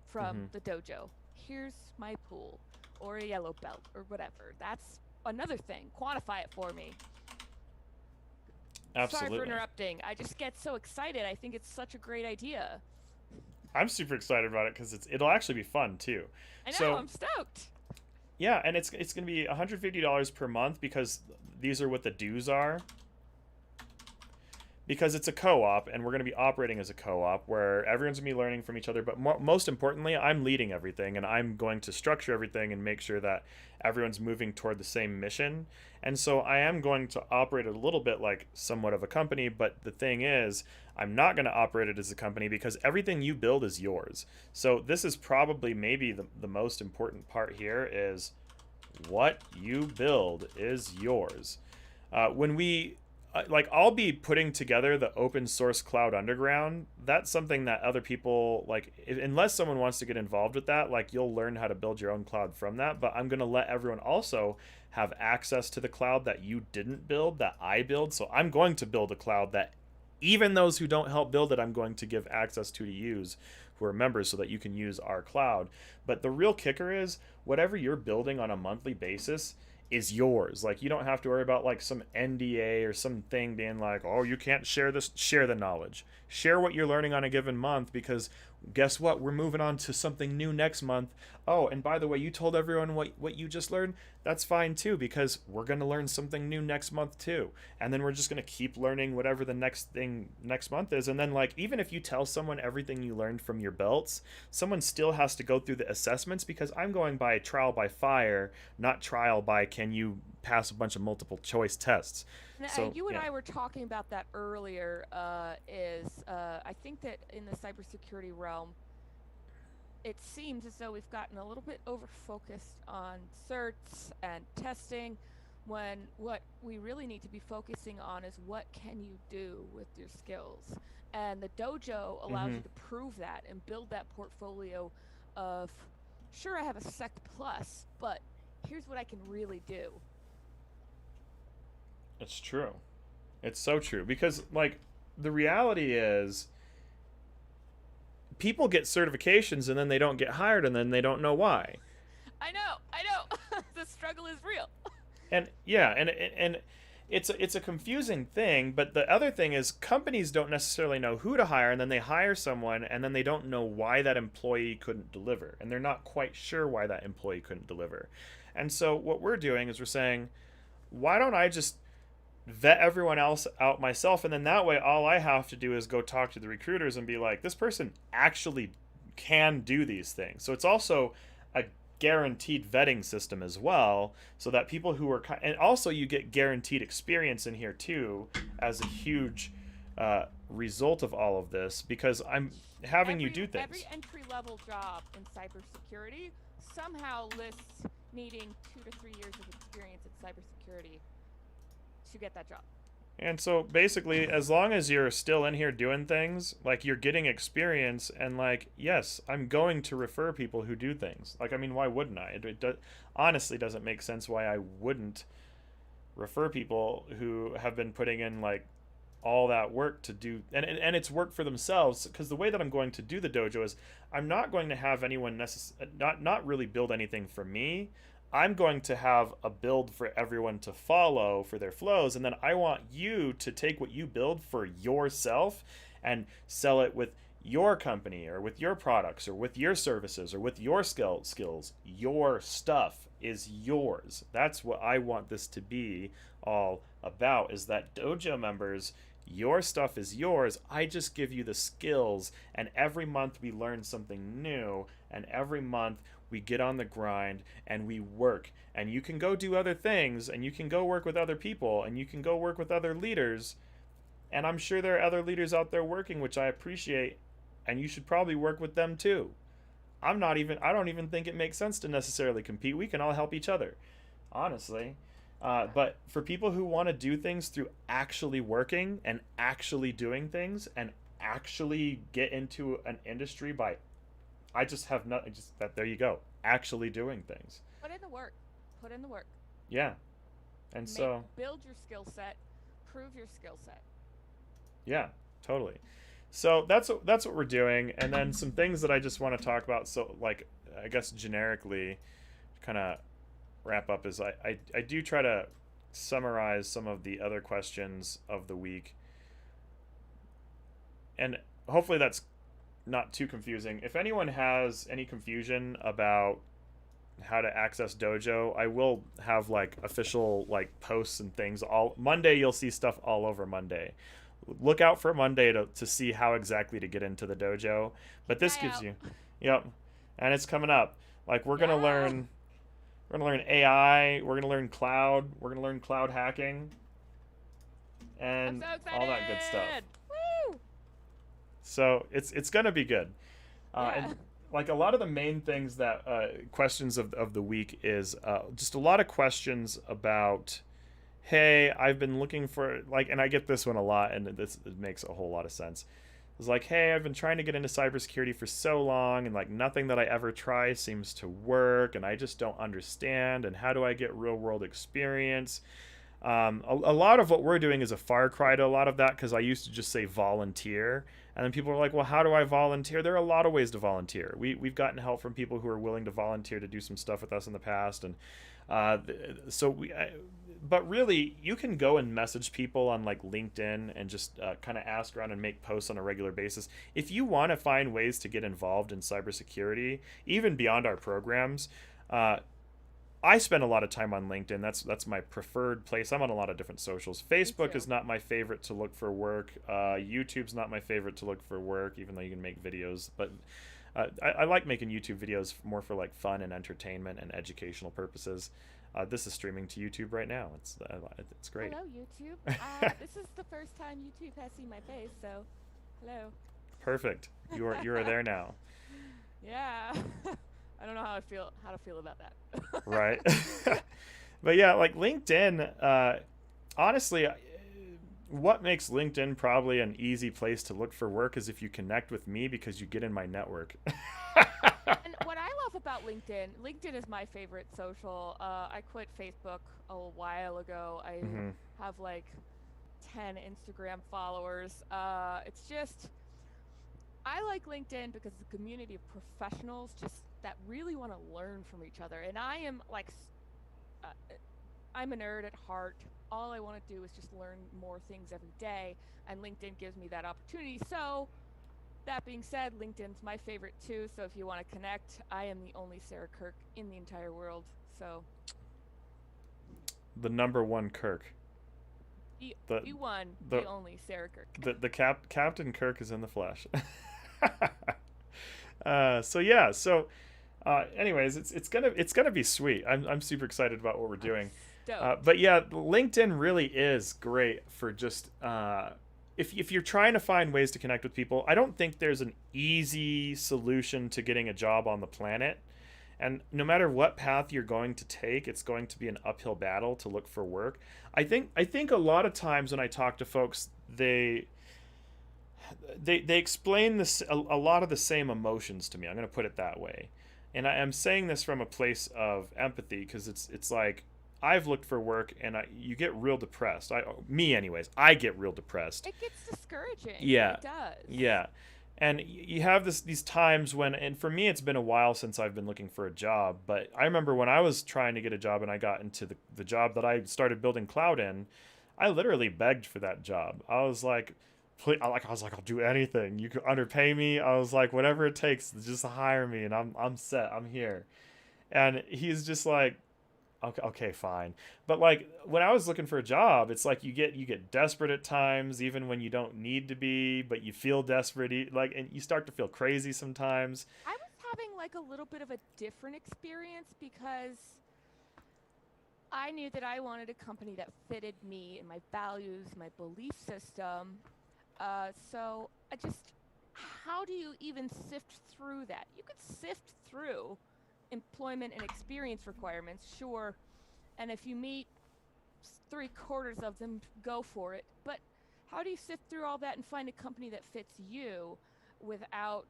from Mhm. the dojo. Here's my pool, or a yellow belt, or whatever. That's another thing. Quantify it for me. Sorry for Absolutely. interrupting. I just get so excited. I think it's such a great idea. I'm super excited about it because it'll actually be fun too. I know, So I'm stoked. yeah, and it's going to be $150 per month because these are what the dues are. Because it's a co-op, and we're going to be operating as a co-op where everyone's going to be learning from each other, but most importantly, I'm leading everything, and I'm going to structure everything and make sure that everyone's moving toward the same mission. And so I am going to operate it a little bit like somewhat of a company, but the thing is, I'm not going to operate it as a company because everything you build is yours. So this is probably maybe the most important part here is what you build is yours. When we like, I'll be putting together the open source cloud underground. That's something that other people like, unless someone wants to get involved with that, like, you'll learn how to build your own cloud from that. But I'm going to let everyone also have access to the cloud that you didn't build, that I build. So I'm going to build a cloud that even those who don't help build it, I'm going to give access to use, who are members, so that you can use our cloud. But the real kicker is whatever you're building on a monthly basis is yours. Like, you don't have to worry about like some NDA or something being like, oh, you can't share this. Share the knowledge. Share what you're learning on a given month, because guess what? We're moving on to something new next month. Oh, and by the way, you told everyone what you just learned. That's fine too, because we're going to learn something new next month too. And then we're just going to keep learning whatever the next thing next month is. And then, like, even if you tell someone everything you learned from your belts, someone still has to go through the assessments, because I'm going by trial by fire, not trial by can you pass a bunch of multiple choice tests. So You and yeah. I were talking about that earlier. I think that in the cybersecurity realm, it seems as though we've gotten a little bit over focused on certs and testing, when what we really need to be focusing on is what can you do with your skills. And the dojo allows Mm-hmm. you to prove that and build that portfolio of, sure, I have a sec plus, but here's what I can really do. It's true. It's so true, because like, the reality is people get certifications and then they don't get hired, and then they don't know why. I know. The struggle is real. And yeah, and it's a confusing thing. But the other thing is, companies don't necessarily know who to hire, and then they hire someone, and then they don't know why that employee couldn't deliver, and they're not quite sure why that employee couldn't deliver. And so what we're doing is we're saying, why don't I just vet everyone else out myself, and then that way all I have to do is go talk to the recruiters and be like, this person actually can do these things. So it's also a guaranteed vetting system as well, so that people who are, and also you get guaranteed experience in here too, as a huge result of all of this, because I'm having you do things. Every entry level job in cybersecurity somehow lists needing 2 to 3 years of experience in cybersecurity to get that job. And so basically, as long as you're still in here doing things, like, you're getting experience, and like, yes, I'm going to refer people who do things. Like, I mean, why wouldn't I? Honestly doesn't make sense why I wouldn't refer people who have been putting in like all that work to do, and it's work for themselves. Because the way that I'm going to do the dojo is, I'm not going to have anyone not really build anything for me. I'm going to have a build for everyone to follow for their flows, and then I want you to take what you build for yourself and sell it with your company, or with your products, or with your services, or with your skills. Your stuff is yours. That's what I want this to be all about, is that dojo members, your stuff is yours. I just give you the skills, and every month we learn something new, and every month we get on the grind and we work. And you can go do other things, and you can go work with other people, and you can go work with other leaders. And I'm sure there are other leaders out there working, which I appreciate, and you should probably work with them too. I don't even think it makes sense to necessarily compete. We can all help each other, honestly. But for people who want to do things through actually working and actually doing things and actually get into an industry by, I just have not, just that, there you go, actually doing things. Put in the work. Put in the work. Yeah. And so, Build your skill set. Prove your skill set. yeah, totally. So that's what we're doing. And then some things that I just want to talk about. So, like, I guess generically, kind of wrap up is I do try to summarize some of the other questions of the week. And hopefully that's not too confusing. If anyone has any confusion about how to access Dojo, I will have like official like posts and things. All Monday, you'll see stuff all over Monday. Look out for Monday to see how exactly to get into the dojo. But this gives you, yep, and it's coming up. Like we're gonna learn AI. We're gonna learn cloud. We're gonna learn cloud hacking, and all that good stuff. Woo! So it's gonna be good. Yeah. And like a lot of the main things that questions of the week is just a lot of questions about, hey, I've been looking for like, and I get this one a lot, and it makes a whole lot of sense. It's like, hey, I've been trying to get into cybersecurity for so long, and like nothing that I ever try seems to work, and I just don't understand. And how do I get real world experience? A lot of what we're doing is a far cry to a lot of that because I used to just say volunteer. And then people are like, well, how do I volunteer? There are a lot of ways to volunteer. We've gotten help from people who are willing to volunteer to do some stuff with us in the past. And but really, you can go and message people on like LinkedIn and just kind of ask around and make posts on a regular basis. If you want to find ways to get involved in cybersecurity, even beyond our programs, I spend a lot of time on LinkedIn. That's my preferred place. I'm on a lot of different socials. Facebook is not my favorite to look for work. YouTube's not my favorite to look for work, even though you can make videos. But I like making YouTube videos more for like fun and entertainment and educational purposes. This is streaming to YouTube right now. It's great. Hello, YouTube. This is the first time YouTube has seen my face, so hello. Perfect. You are there now. Yeah. I don't know how to feel about that. Right. But yeah, like LinkedIn, honestly, what makes LinkedIn probably an easy place to look for work is if you connect with me because you get in my network. And what I love about LinkedIn is my favorite social. I quit Facebook a while ago. I have like 10 Instagram followers. It's just, I like LinkedIn because it's a community of professionals just that really want to learn from each other. And I am like, I'm a nerd at heart. All I want to do is just learn more things every day, and LinkedIn gives me that opportunity. So, that being said, LinkedIn's my favorite too. So if you want to connect, I am the only Sarah Kirk in the entire world. So, the number one Kirk. the only Sarah Kirk. The Captain Kirk is in the flesh. So yeah, anyways, it's gonna be sweet. I'm super excited about what we're doing. But yeah, LinkedIn really is great for just if you're trying to find ways to connect with people. I don't think there's an easy solution to getting a job on the planet. And no matter what path you're going to take, it's going to be an uphill battle to look for work. I think a lot of times when I talk to folks, they explain this a lot of the same emotions to me. I'm going to put it that way. And I am saying this from a place of empathy because it's like I've looked for work and you get real depressed. I get real depressed. It gets discouraging. Yeah. It does. Yeah. And you have these times when, and for me, it's been a while since I've been looking for a job. But I remember when I was trying to get a job and I got into the job that I started building cloud in, I literally begged for that job. I was like, I'll do anything. You could underpay me. I was like, whatever it takes, just hire me, and I'm set. I'm here. And he's just like, okay, fine. But like when I was looking for a job, it's like you get desperate at times, even when you don't need to be, but you feel desperate, like, and you start to feel crazy sometimes. I was having like a little bit of a different experience because I knew that I wanted a company that fitted me and my values, my belief system. So how do you even sift through that? You could sift through employment and experience requirements, sure. And if you meet 3/4 of them go for it. But how do you sift through all that and find a company that fits you without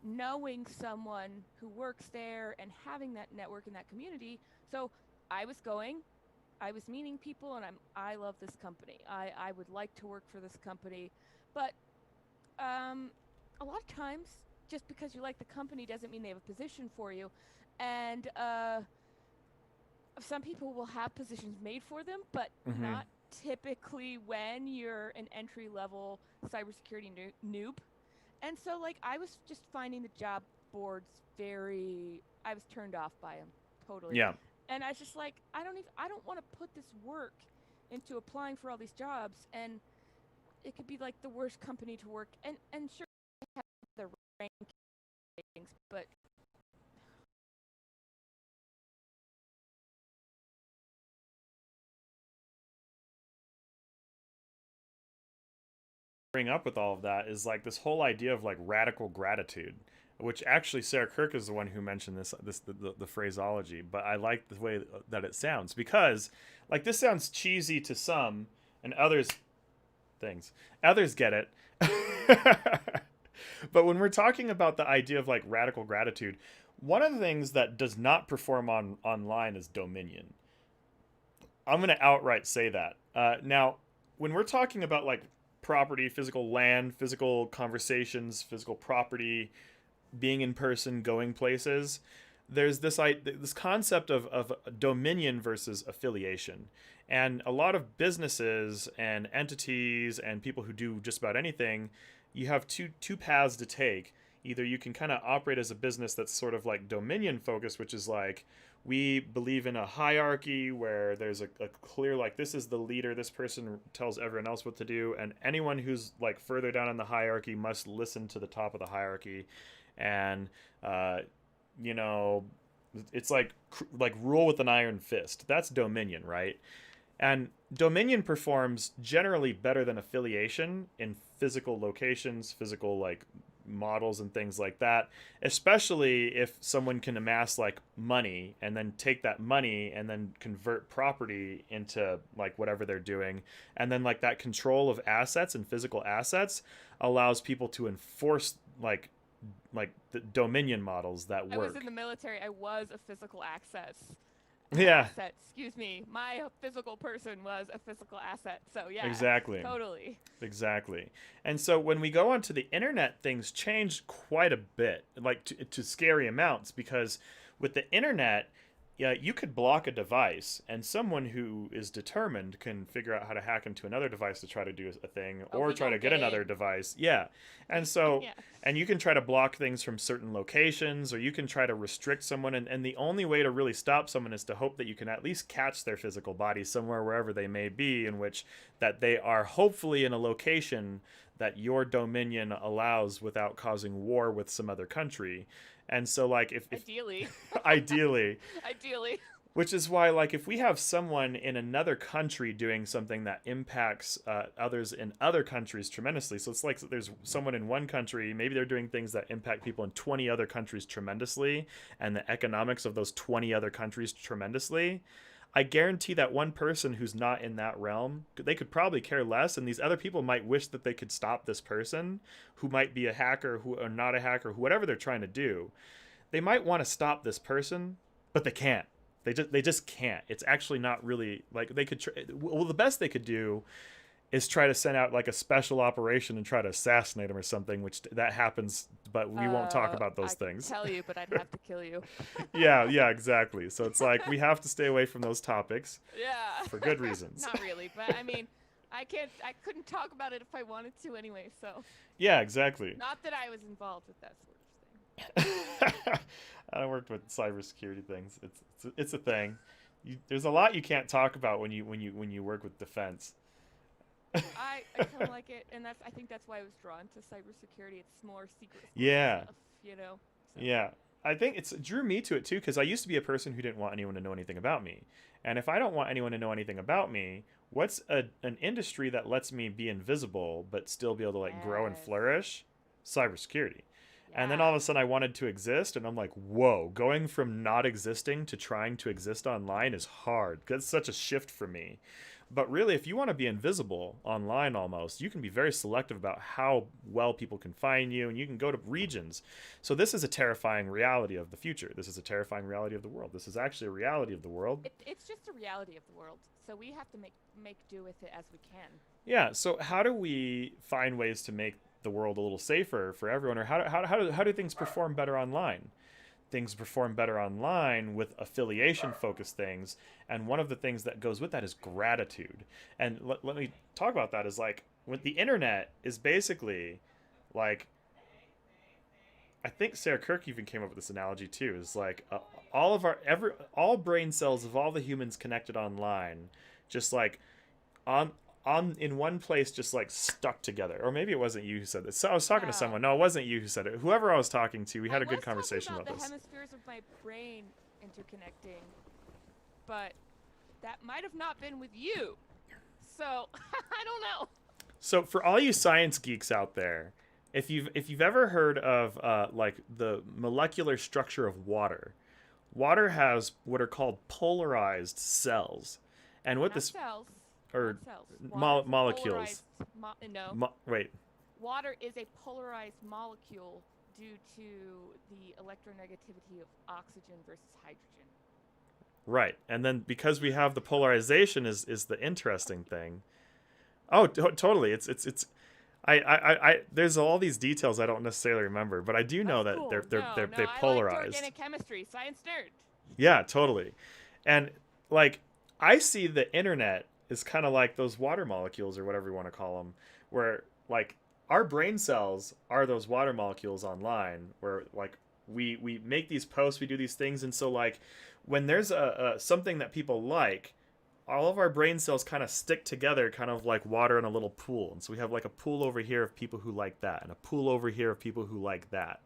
knowing someone who works there and having that network and that community? So I was going, I was meeting people, and I love this company. I would like to work for this company, but a lot of times, just because you like the company doesn't mean they have a position for you, and some people will have positions made for them, but Mm-hmm. not typically when you're an entry level cybersecurity noob. And so, like, I was just finding the job boards I was turned off by them totally. Yeah. And I was just like, I don't want to put this work into applying for all these jobs, and it could be like the worst company to work. And sure, they have the rankings, but Bring up with all of that is like this whole idea of like radical gratitude, which actually Sarah Kirk is the one who mentioned the phraseology, but I like the way that it sounds because like this sounds cheesy to some and others get it. But when we're talking about the idea of like radical gratitude, one of the things that does not perform online is dominion. I'm going to outright say that. Now, when we're talking about like property, physical land, physical conversations, physical property, being in person, going places, there's this concept of dominion versus affiliation. And a lot of businesses and entities and people who do just about anything, you have two paths to take. Either you can kind of operate as a business that's sort of like dominion focused, which is like we believe in a hierarchy where there's a clear like this is the leader, this person tells everyone else what to do, and anyone who's like further down in the hierarchy must listen to the top of the hierarchy, and uh, you know it's like rule with an iron fist. That's dominion, right? And dominion performs generally better than affiliation in physical locations, physical like models and things like that, especially if someone can amass like money and then take that money and then convert property into like whatever they're doing. And then like that control of assets and physical assets allows people to enforce like the dominion models that I was in work. the military. I was a physical Yeah, asset. Excuse me. My physical person was a physical asset. So yeah, exactly. totally. Exactly. And so when we go onto the internet, things change quite a bit, like to scary amounts, because with the internet, yeah, you could block a device, and someone who is determined can figure out how to hack into another device to try to do a thing, A or try legal to get another game. device. Yeah. And so, Yeah. and you can try to block things from certain locations, or you can try to restrict someone. And the only way to really stop someone is to hope that you can at least catch their physical body somewhere, wherever they may be, in which that they are hopefully in a location that your dominion allows without causing war with some other country. And so, like, if Ideally. ideally, Ideally. which is why, like, if we have someone in another country doing something that impacts others in other countries tremendously, so it's like there's someone in one country, maybe they're doing things that impact people in 20 other countries tremendously, and the economics of those 20 other countries tremendously. I guarantee that one person who's not in that realm, they could probably care less, and these other people might wish that they could stop this person who might be a hacker who or not a hacker, whatever they're trying to do. They might want to stop this person, but they can't. They just can't. It's actually not really like they could. Well, the best they could do is try to send out like a special operation and try to assassinate him or something, which that happens. But we won't talk about I those could things. tell you, but I'd have to kill you. Yeah, yeah, exactly. So it's like we have to stay away from those topics Yeah. for good reasons. Not really, but I mean, I couldn't talk about it if I wanted to anyway, so. Yeah, exactly. Not that I was involved with that sort of thing. I worked with cybersecurity things. It's a thing. There's a lot you can't talk about when you work with defense. I kind of like it, and I think that's why I was drawn to cybersecurity. It's more secret Yeah, stuff, you know. So. yeah. I think it drew me to it too because I used to be a person who didn't want anyone to know anything about me, and if I don't want anyone to know anything about me, what's an industry that lets me be invisible but still be able to like grow and Yes. flourish? Cybersecurity. And then all Yeah. of a sudden I wanted to exist, and I'm like, whoa, going from not existing to trying to exist online is hard. That's such a shift for me. But really, if you want to be invisible online almost, you can be very selective about how well people can find you, and you can go to regions. So this is a terrifying reality of the future. This is a terrifying reality of the world. This is actually a reality of the world. It's just a reality of the world. So we have to make do with it as we can. Yeah, so how do we find ways to make the world a little safer for everyone, or how do things perform better online? Things perform better online with affiliation focused things, and one of the things that goes with that is gratitude. And let me talk about that. Is like, with the internet is basically like, I think Sarah Kirk even came up with this analogy too, is like, all of our every all brain cells of all the humans connected online, just like on in one place, just like stuck together. Or maybe it wasn't you who said this. So I was talking to Wow. someone. No, it wasn't you who said it. Whoever I was talking to, we I had a good was talking conversation about about the this. hemispheres of my brain interconnecting, but that might have not been with you. So I don't know. So for all you science geeks out there, if you've ever heard of like the molecular structure of water, water has what are called polarized cells, and what Not this cells. or Not cells. Water is a molecules. polarized. No. Wait, Water is a polarized molecule due to the electronegativity of oxygen versus hydrogen. right, and then because we have the polarization is the interesting thing. Oh, totally. It's there's all these details I don't necessarily remember, but I do know That's that cool. No, no, they I liked polarized. organic chemistry, science nerd. Yeah, totally. And like, I see the internet is kind of like those water molecules, or whatever you want to call them, where like our brain cells are those water molecules online, where like we make these posts, we do these things, and so like when there's a something that people like, all of our brain cells kind of stick together, kind of like water in a little pool. And so we have like a pool over here of people who like that, and a pool over here of people who like that.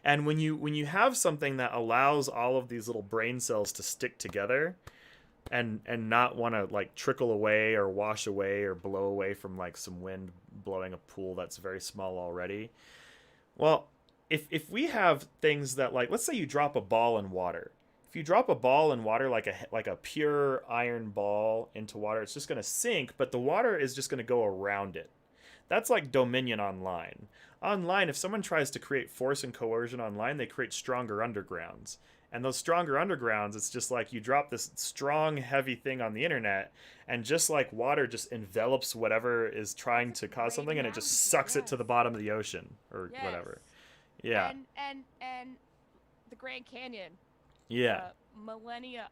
And when you have something that allows all of these little brain cells to stick together, and not want to like trickle away or wash away or blow away from like some wind blowing a pool that's very small already. Well, if we have things that, like, let's say you drop a ball in water. If you drop a ball in water, like a pure iron ball into water, it's just going to sink, but the water is just going to go around it. That's like Dominion online. Online, if someone tries to create force and coercion online, they create stronger undergrounds. And those stronger undergrounds, it's just like you drop this strong, heavy thing on the internet, and just like water just envelops whatever is trying That's to a cause great something, and it just analogy. sucks it Yes. to the bottom of the ocean or Yes. whatever. Yeah. And the Grand Canyon, Yeah. millennia,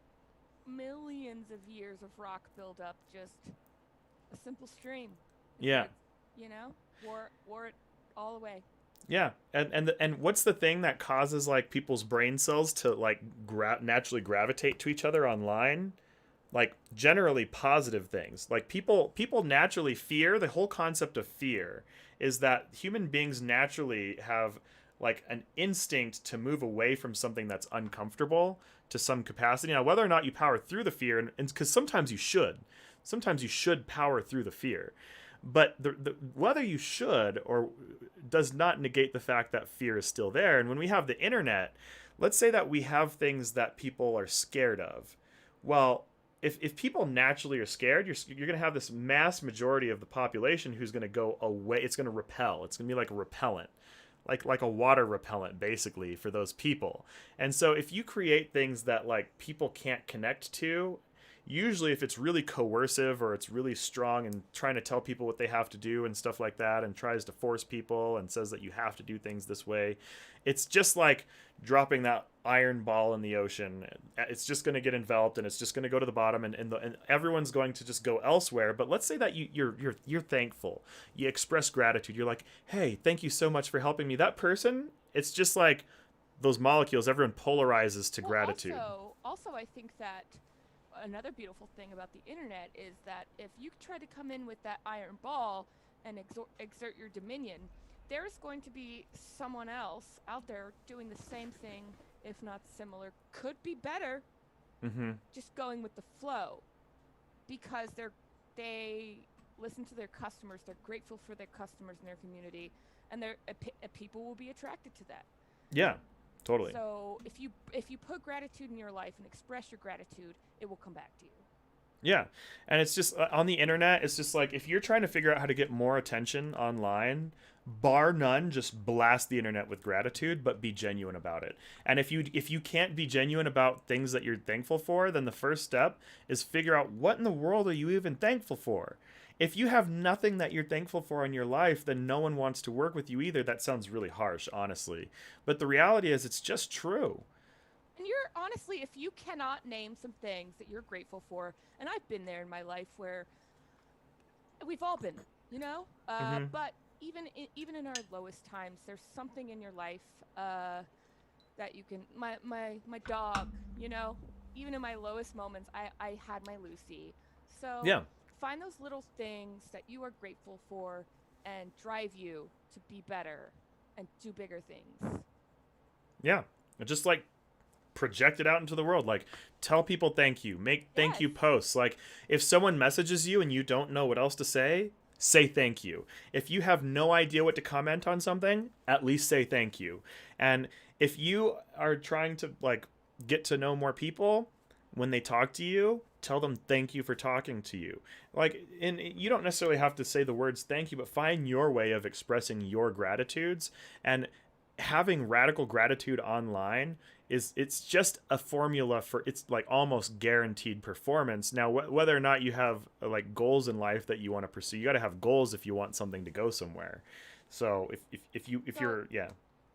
millions of years of rock buildup, just a simple stream. Yeah. You know, wore it all away. Yeah, and what's the thing that causes like people's brain cells to like naturally gravitate to each other online? Like generally positive things. Like people naturally fear. The whole concept of fear is that human beings naturally have like an instinct to move away from something that's uncomfortable to some capacity. Now, whether or not you power through the fear, and because sometimes you should power through the fear, but the whether you should or does not negate the fact that fear is still there. And when we have the internet, let's say that we have things that people are scared of. Well, if people naturally are scared, you're going to have this mass majority of the population who's going to go away. It's going to repel. It's going to be like a repellent, like a water repellent, basically, for those people. And so if you create things that like people can't connect to, usually if it's really coercive or it's really strong and trying to tell people what they have to do and stuff like that, and tries to force people and says that you have to do things this way, it's just like dropping that iron ball in the ocean. It's just going to get enveloped, and it's just going to go to the bottom, and everyone's going to just go elsewhere. But let's say that you're thankful, you express gratitude, you're like, hey, thank you so much for helping me. That person, it's just like those molecules, everyone polarizes to gratitude. Also, I think that another beautiful thing about the internet is that if you try to come in with that iron ball and exert your dominion, there's going to be someone else out there doing the same thing, if not similar, could be better, just going with the flow, because they listen to their customers, they're grateful for their customers in their community, and people will be attracted to that. Yeah, totally. So if you put gratitude in your life and express your gratitude, it will come back to you. Yeah. And it's just on the internet, it's just like if you're trying to figure out how to get more attention online, bar none, just blast the internet with gratitude, but be genuine about it. And if you can't be genuine about things that you're thankful for, then the first step is figure out what in the world are you even thankful for? If you have nothing that you're thankful for in your life, then no one wants to work with you either. That sounds really harsh, honestly. But the reality is it's just true. And you're honestly, if you cannot name some things that you're grateful for, and I've been there in my life where we've all been, Mhm. but even in our lowest times, there's something in your life that you can. My dog, even in my lowest moments, I had my Lucy. So Yeah. find those little things that you are grateful for and drive you to be better and do bigger things. Yeah. Just like project it out into the world, like tell people thank you, make thank Yes. you posts. Like if someone messages you and you don't know what else to say thank you. If you have no idea what to comment on something, at least say thank you. And if you are trying to like get to know more people, when they talk to you, tell them thank you for talking to you. Like, and you don't necessarily have to say the words thank you, but find your way of expressing your gratitudes. And having radical gratitude online is, it's just a formula for, it's like almost guaranteed performance. Now whether or not you have like goals in life that you want to pursue, you got to have goals if you want something to go somewhere. So if So you're, yeah.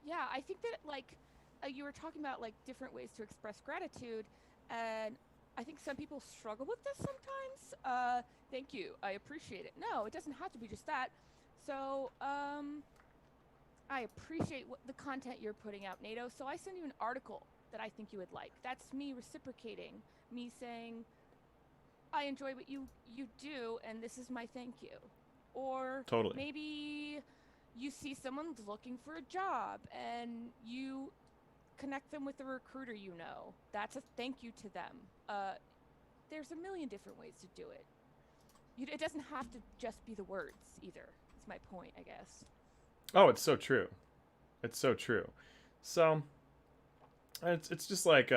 yeah, I think that you were talking about like different ways to express gratitude, and I think some people struggle with this sometimes. Thank you, I appreciate it. No, it doesn't have to be just that. So I appreciate the content you're putting out, NATO. So I send you an article that I think you would like. That's me reciprocating, me saying, I enjoy what you do, and this is my thank you. Or Totally. maybe you see someone looking for a job and you connect them with a recruiter you know. That's a thank you to them. There's a million different ways to do it. It doesn't have to just be the words either. It's my point, I guess. Oh, it's so true. It's so true. So it's just like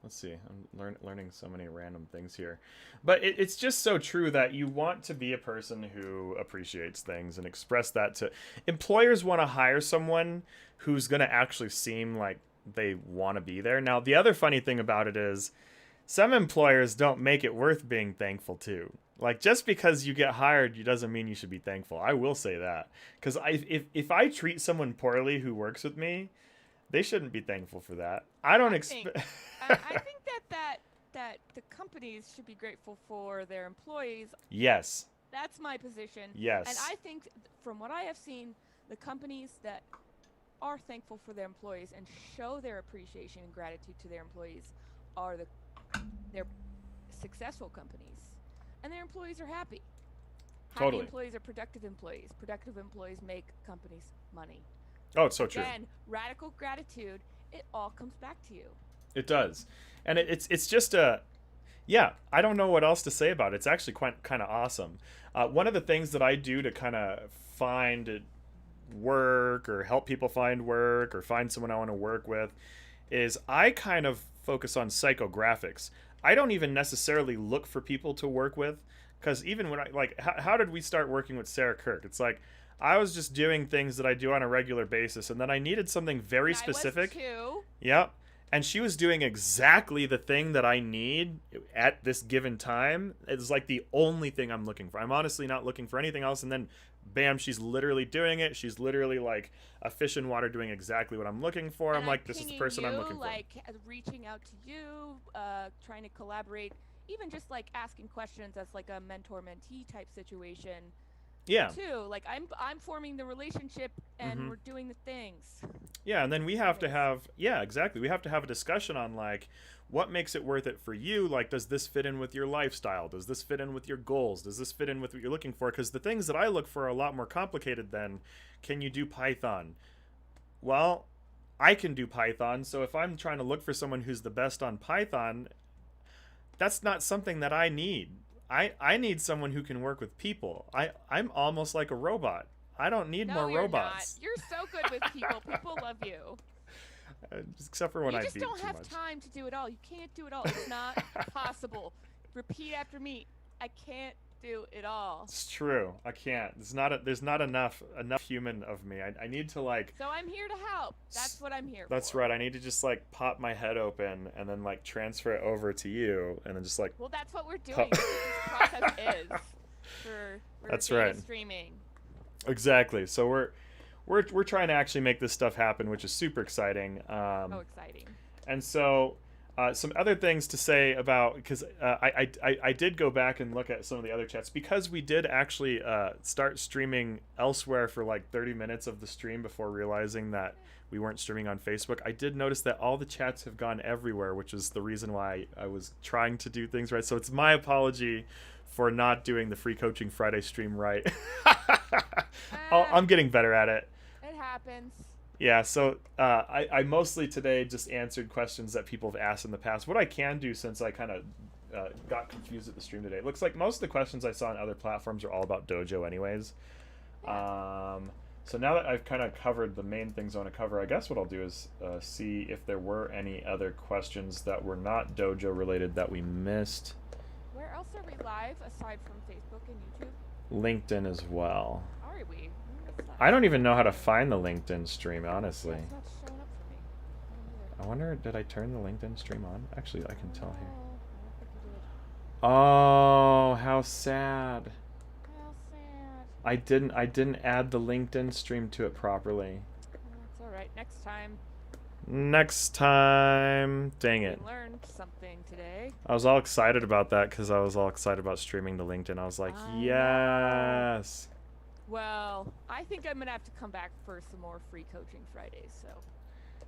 let's see, I'm learning so many random things here, but it's just so true that you want to be a person who appreciates things and express that to employers. Want to hire someone who's going to actually seem like they want to be there. Now the other funny thing about it is some employers don't make it worth being thankful to. Like just because you get hired, doesn't mean you should be thankful. I will say that because if I treat someone poorly who works with me, they shouldn't be thankful for that. I don't I think expect. I think that the companies should be grateful for their employees. Yes. That's my position. And Yes. I think from what I have seen, the companies that are thankful for their employees and show their appreciation and gratitude to their employees are they're successful companies. And their employees are happy. Happy Totally. employees are productive employees. Productive employees make companies money. Oh, it's so true. Again, radical gratitude, it all comes back to you. It does, and it's just a yeah. I don't know what else to say about it. It's actually quite kind of awesome. One of the things that I do to kind of find work or help people find work or find someone I want to work with is I kind of focus on psychographics. I don't even necessarily look for people to work with because even when I like, how did we start working with Sarah Kirk? It's like I was just doing things that I do on a regular basis, and then I needed something very And I was specific. too. Yep. And she was doing exactly the thing that I need at this given time. It's like the only thing I'm looking for. I'm honestly not looking for anything else. And then, bam, she's literally doing it. She's literally like a fish in water doing exactly what I'm looking for. And I'm like, this is the pinging person I'm you, looking for. like reaching out to you, trying to collaborate, even just like asking questions as like a mentor-mentee type situation. Yeah. Too, like I'm forming the relationship and Hmm. we're doing the things. Yeah. And then we have to Anyways, have, yeah, exactly. We have to have a discussion on like, what makes it worth it for you? Like, does this fit in with your lifestyle? Does this fit in with your goals? Does this fit in with what you're looking for? Because the things that I look for are a lot more complicated than can you do Python? Well, I can do Python, so if I'm trying to look for someone who's the best on Python, that's not something that I need. I need someone who can work with people. I'm almost like a robot. I don't need No, more you're robots. not. You're so good with people. People love you. Except for when You I just beat don't too have much. time to do it all. You can't do it all. It's not possible. Repeat after me. I can't do it all. It's true. I can't. There's not enough human of me. I need to like. So I'm here to help. That's what I'm here That's for. right. I need to just like pop my head open and then like transfer it over to you and then just like. Well, that's what we're doing. That's what this process is for That's data right. streaming. Exactly. So we're trying to actually make this stuff happen, which is super exciting. Oh, exciting. And so, some other things to say about, because I did go back and look at some of the other chats because we did actually start streaming elsewhere for like 30 minutes of the stream before realizing that we weren't streaming on Facebook. I did notice that all the chats have gone everywhere, which is the reason why I was trying to do things right. So it's my apology for not doing the Free Coaching Friday stream right. I'm getting better at it. It happens. Yeah, so I mostly today just answered questions that people have asked in the past. What I can do, since I kind of got confused at the stream today, it looks like most of the questions I saw on other platforms are all about Dojo anyways. So now that I've kind of covered the main things I want to cover, I guess what I'll do is see if there were any other questions that were not Dojo related that we missed. Where else are we live aside from Facebook and YouTube? LinkedIn as well. Are we? I don't even know how to find the LinkedIn stream, honestly. It's not showing up for me. I I wonder, did I turn the LinkedIn stream on? Actually, I can tell here. don't think you did. Oh, how sad. How sad. I didn't add the LinkedIn stream to it properly. That's all right. Next time. Next time. Dang it. We learned something today. I was all excited about that because I was all excited about streaming to LinkedIn. I was like, I yes. Well, I think I'm gonna have to come back for some more Free Coaching Fridays. So.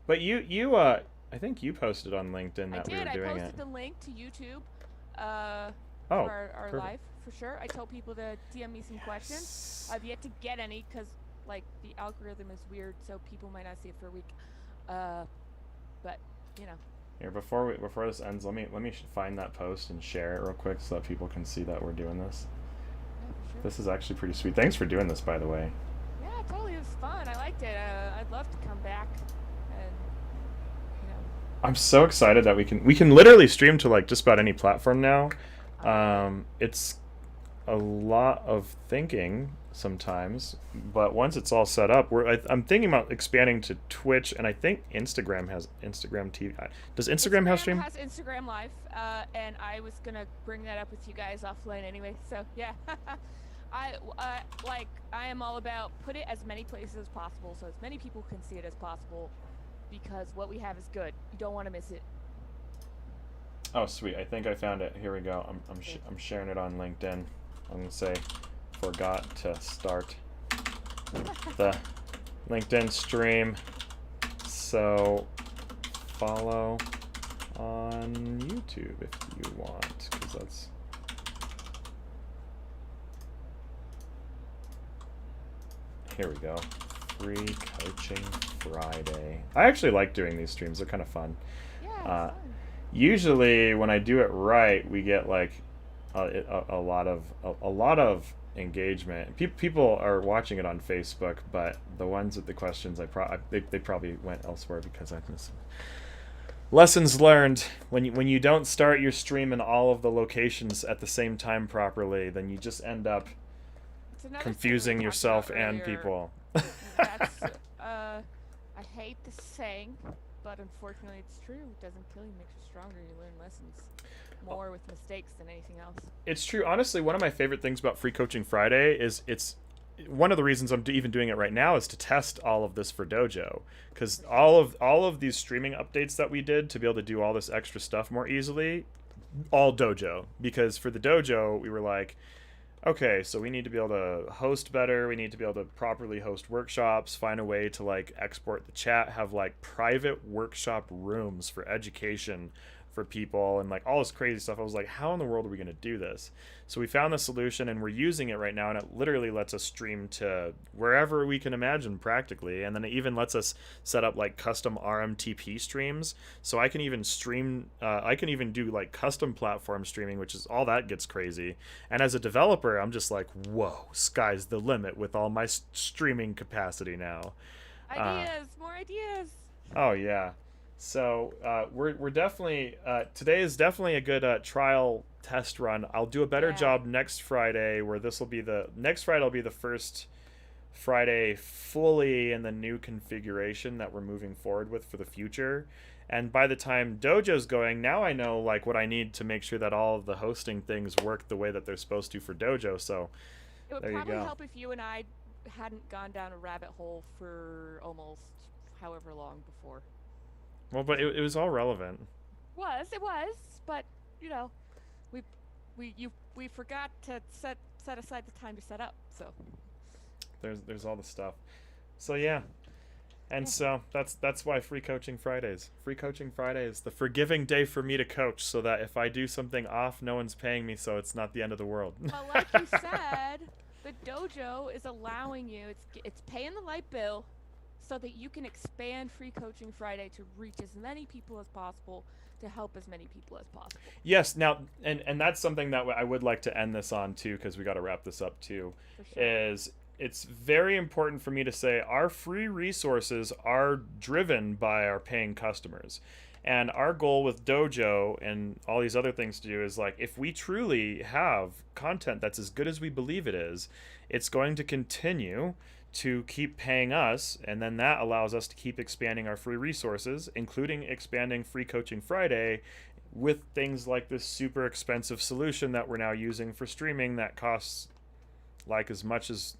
But you I think you posted on LinkedIn that we were doing I posted it. the link to YouTube. Oh, For our perfect. live for sure. I told people to DM me some questions. I've yet to get any because like the algorithm is weird, so people might not see it for a week. But you know. Here, before this ends, let me find that post and share it real quick so that people can see that we're doing this. Yeah, for sure. This is actually pretty sweet. Thanks for doing this, by the way. Yeah, totally. It was fun. I liked it. I'd love to come back and you know. I'm so excited that we can literally stream to like just about any platform now. It's a lot of thinking sometimes, but once it's all set up, I'm thinking about expanding to Twitch, and I think Instagram has Instagram TV. Does Instagram have stream? Has Instagram Live, and I was gonna bring that up with you guys offline anyway. So yeah, I am all about put it as many places as possible, so as many people can see it as possible, because what we have is good. You don't want to miss it. Oh, sweet! I think I found it. Here we go. I'm sharing it on LinkedIn. I'm gonna say, forgot to start the LinkedIn stream, so follow on YouTube if you want, because that's. Here we go. Free Coaching Friday. I actually like doing these streams. They're kind of fun. Yeah, it's fun. Usually when I do it right, we get like a lot of engagement. People are watching it on Facebook, but the ones with the questions, they probably went elsewhere because I just lessons learned. When you don't start your stream in all of the locations at the same time properly, then you just end up It's another thing we confusing talked yourself about and earlier. people. That's I hate the saying, but unfortunately it's true. It doesn't kill you, makes you stronger. You learn lessons more with mistakes than anything else. It's true. Honestly, one of my favorite things about Free Coaching Friday is it's one of the reasons I'm even doing it right now is to test all of this for Dojo, because all of these streaming updates that we did to be able to do all this extra stuff more easily, all Dojo. Because for the Dojo, we were like, okay, so we need to be able to host better. We need to be able to properly host workshops, find a way to like export the chat, have like private workshop rooms for education for people and like all this crazy stuff. I was like, how in the world are we going to do this? So we found the solution and we're using it right now, and it literally lets us stream to wherever we can imagine practically. And then it even lets us set up like custom RMTP streams. So I can even stream, I can even do like custom platform streaming, which is all that gets crazy. And as a developer, I'm just like, whoa, sky's the limit with all my streaming capacity now. Ideas, more ideas. Oh yeah. So we're definitely today is definitely a good trial test run. I'll do a better job next Friday, where this will be the next Friday will be the first Friday fully in the new configuration that we're moving forward with for the future. And by the time Dojo's going, now I know like what I need to make sure that all of the hosting things work the way that they're supposed to for Dojo. So it would there probably you go. help if you and I hadn't gone down a rabbit hole for almost however long before. Well, but it was all relevant. It was, but you know, we forgot to set aside the time to set up. So there's all the stuff. So yeah. And so that's why Free Coaching Fridays. Free Coaching Fridays, the forgiving day for me to coach, so that if I do something off, no one's paying me, so it's not the end of the world. Well, like you said, the dojo is allowing you, it's paying the light bill so that you can expand Free Coaching Friday to reach as many people as possible, to help as many people as possible. Yes, now, and that's something that I would like to end this on, too, because we got to wrap this up, too, for sure. is it's very important for me to say our free resources are driven by our paying customers. And our goal with Dojo and all these other things to do is like, if we truly have content that's as good as we believe it is, it's going to continue to keep paying us, and then that allows us to keep expanding our free resources, including expanding Free Coaching Friday with things like this super expensive solution that we're now using for streaming that costs like as much as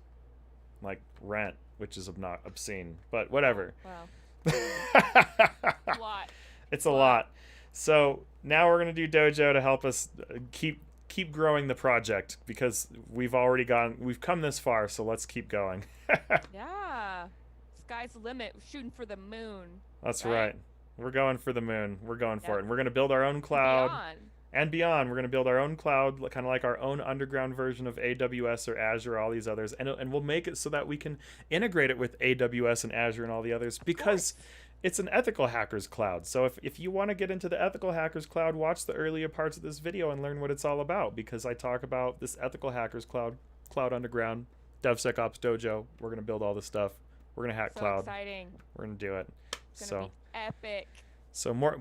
like rent, which is obscene, but whatever. Wow. A lot. It's a lot. So now we're going to do Dojo to help us keep growing the project, because we've come this far, so let's keep going. Yeah. Sky's the limit. We're shooting for the moon. That's right. We're going for the moon. We're going for it. And we're going to build our own cloud. And beyond. We're going to build our own cloud, kind of like our own underground version of AWS or Azure, all these others. And we'll make it so that we can integrate it with AWS and Azure and all the others, because it's an ethical hackers cloud. So if you want to get into the ethical hackers cloud, watch the earlier parts of this video and learn what it's all about, because I talk about this ethical hackers cloud underground, DevSecOps Dojo. We're going to build all this stuff. We're going to hack cloud. Exciting. We're going to do it. It's going to be epic. So more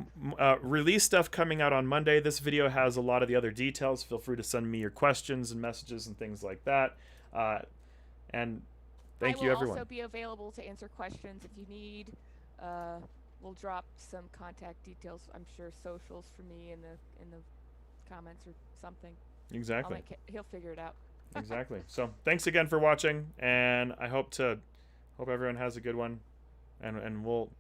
release stuff coming out on Monday. This video has a lot of the other details. Feel free to send me your questions and messages and things like that. And thank you, everyone. I will also be available to answer questions if you need. We'll drop some contact details. I'm sure socials for me in the comments or something. Exactly. He'll figure it out. Exactly. So thanks again for watching, and I hope everyone has a good one, and we'll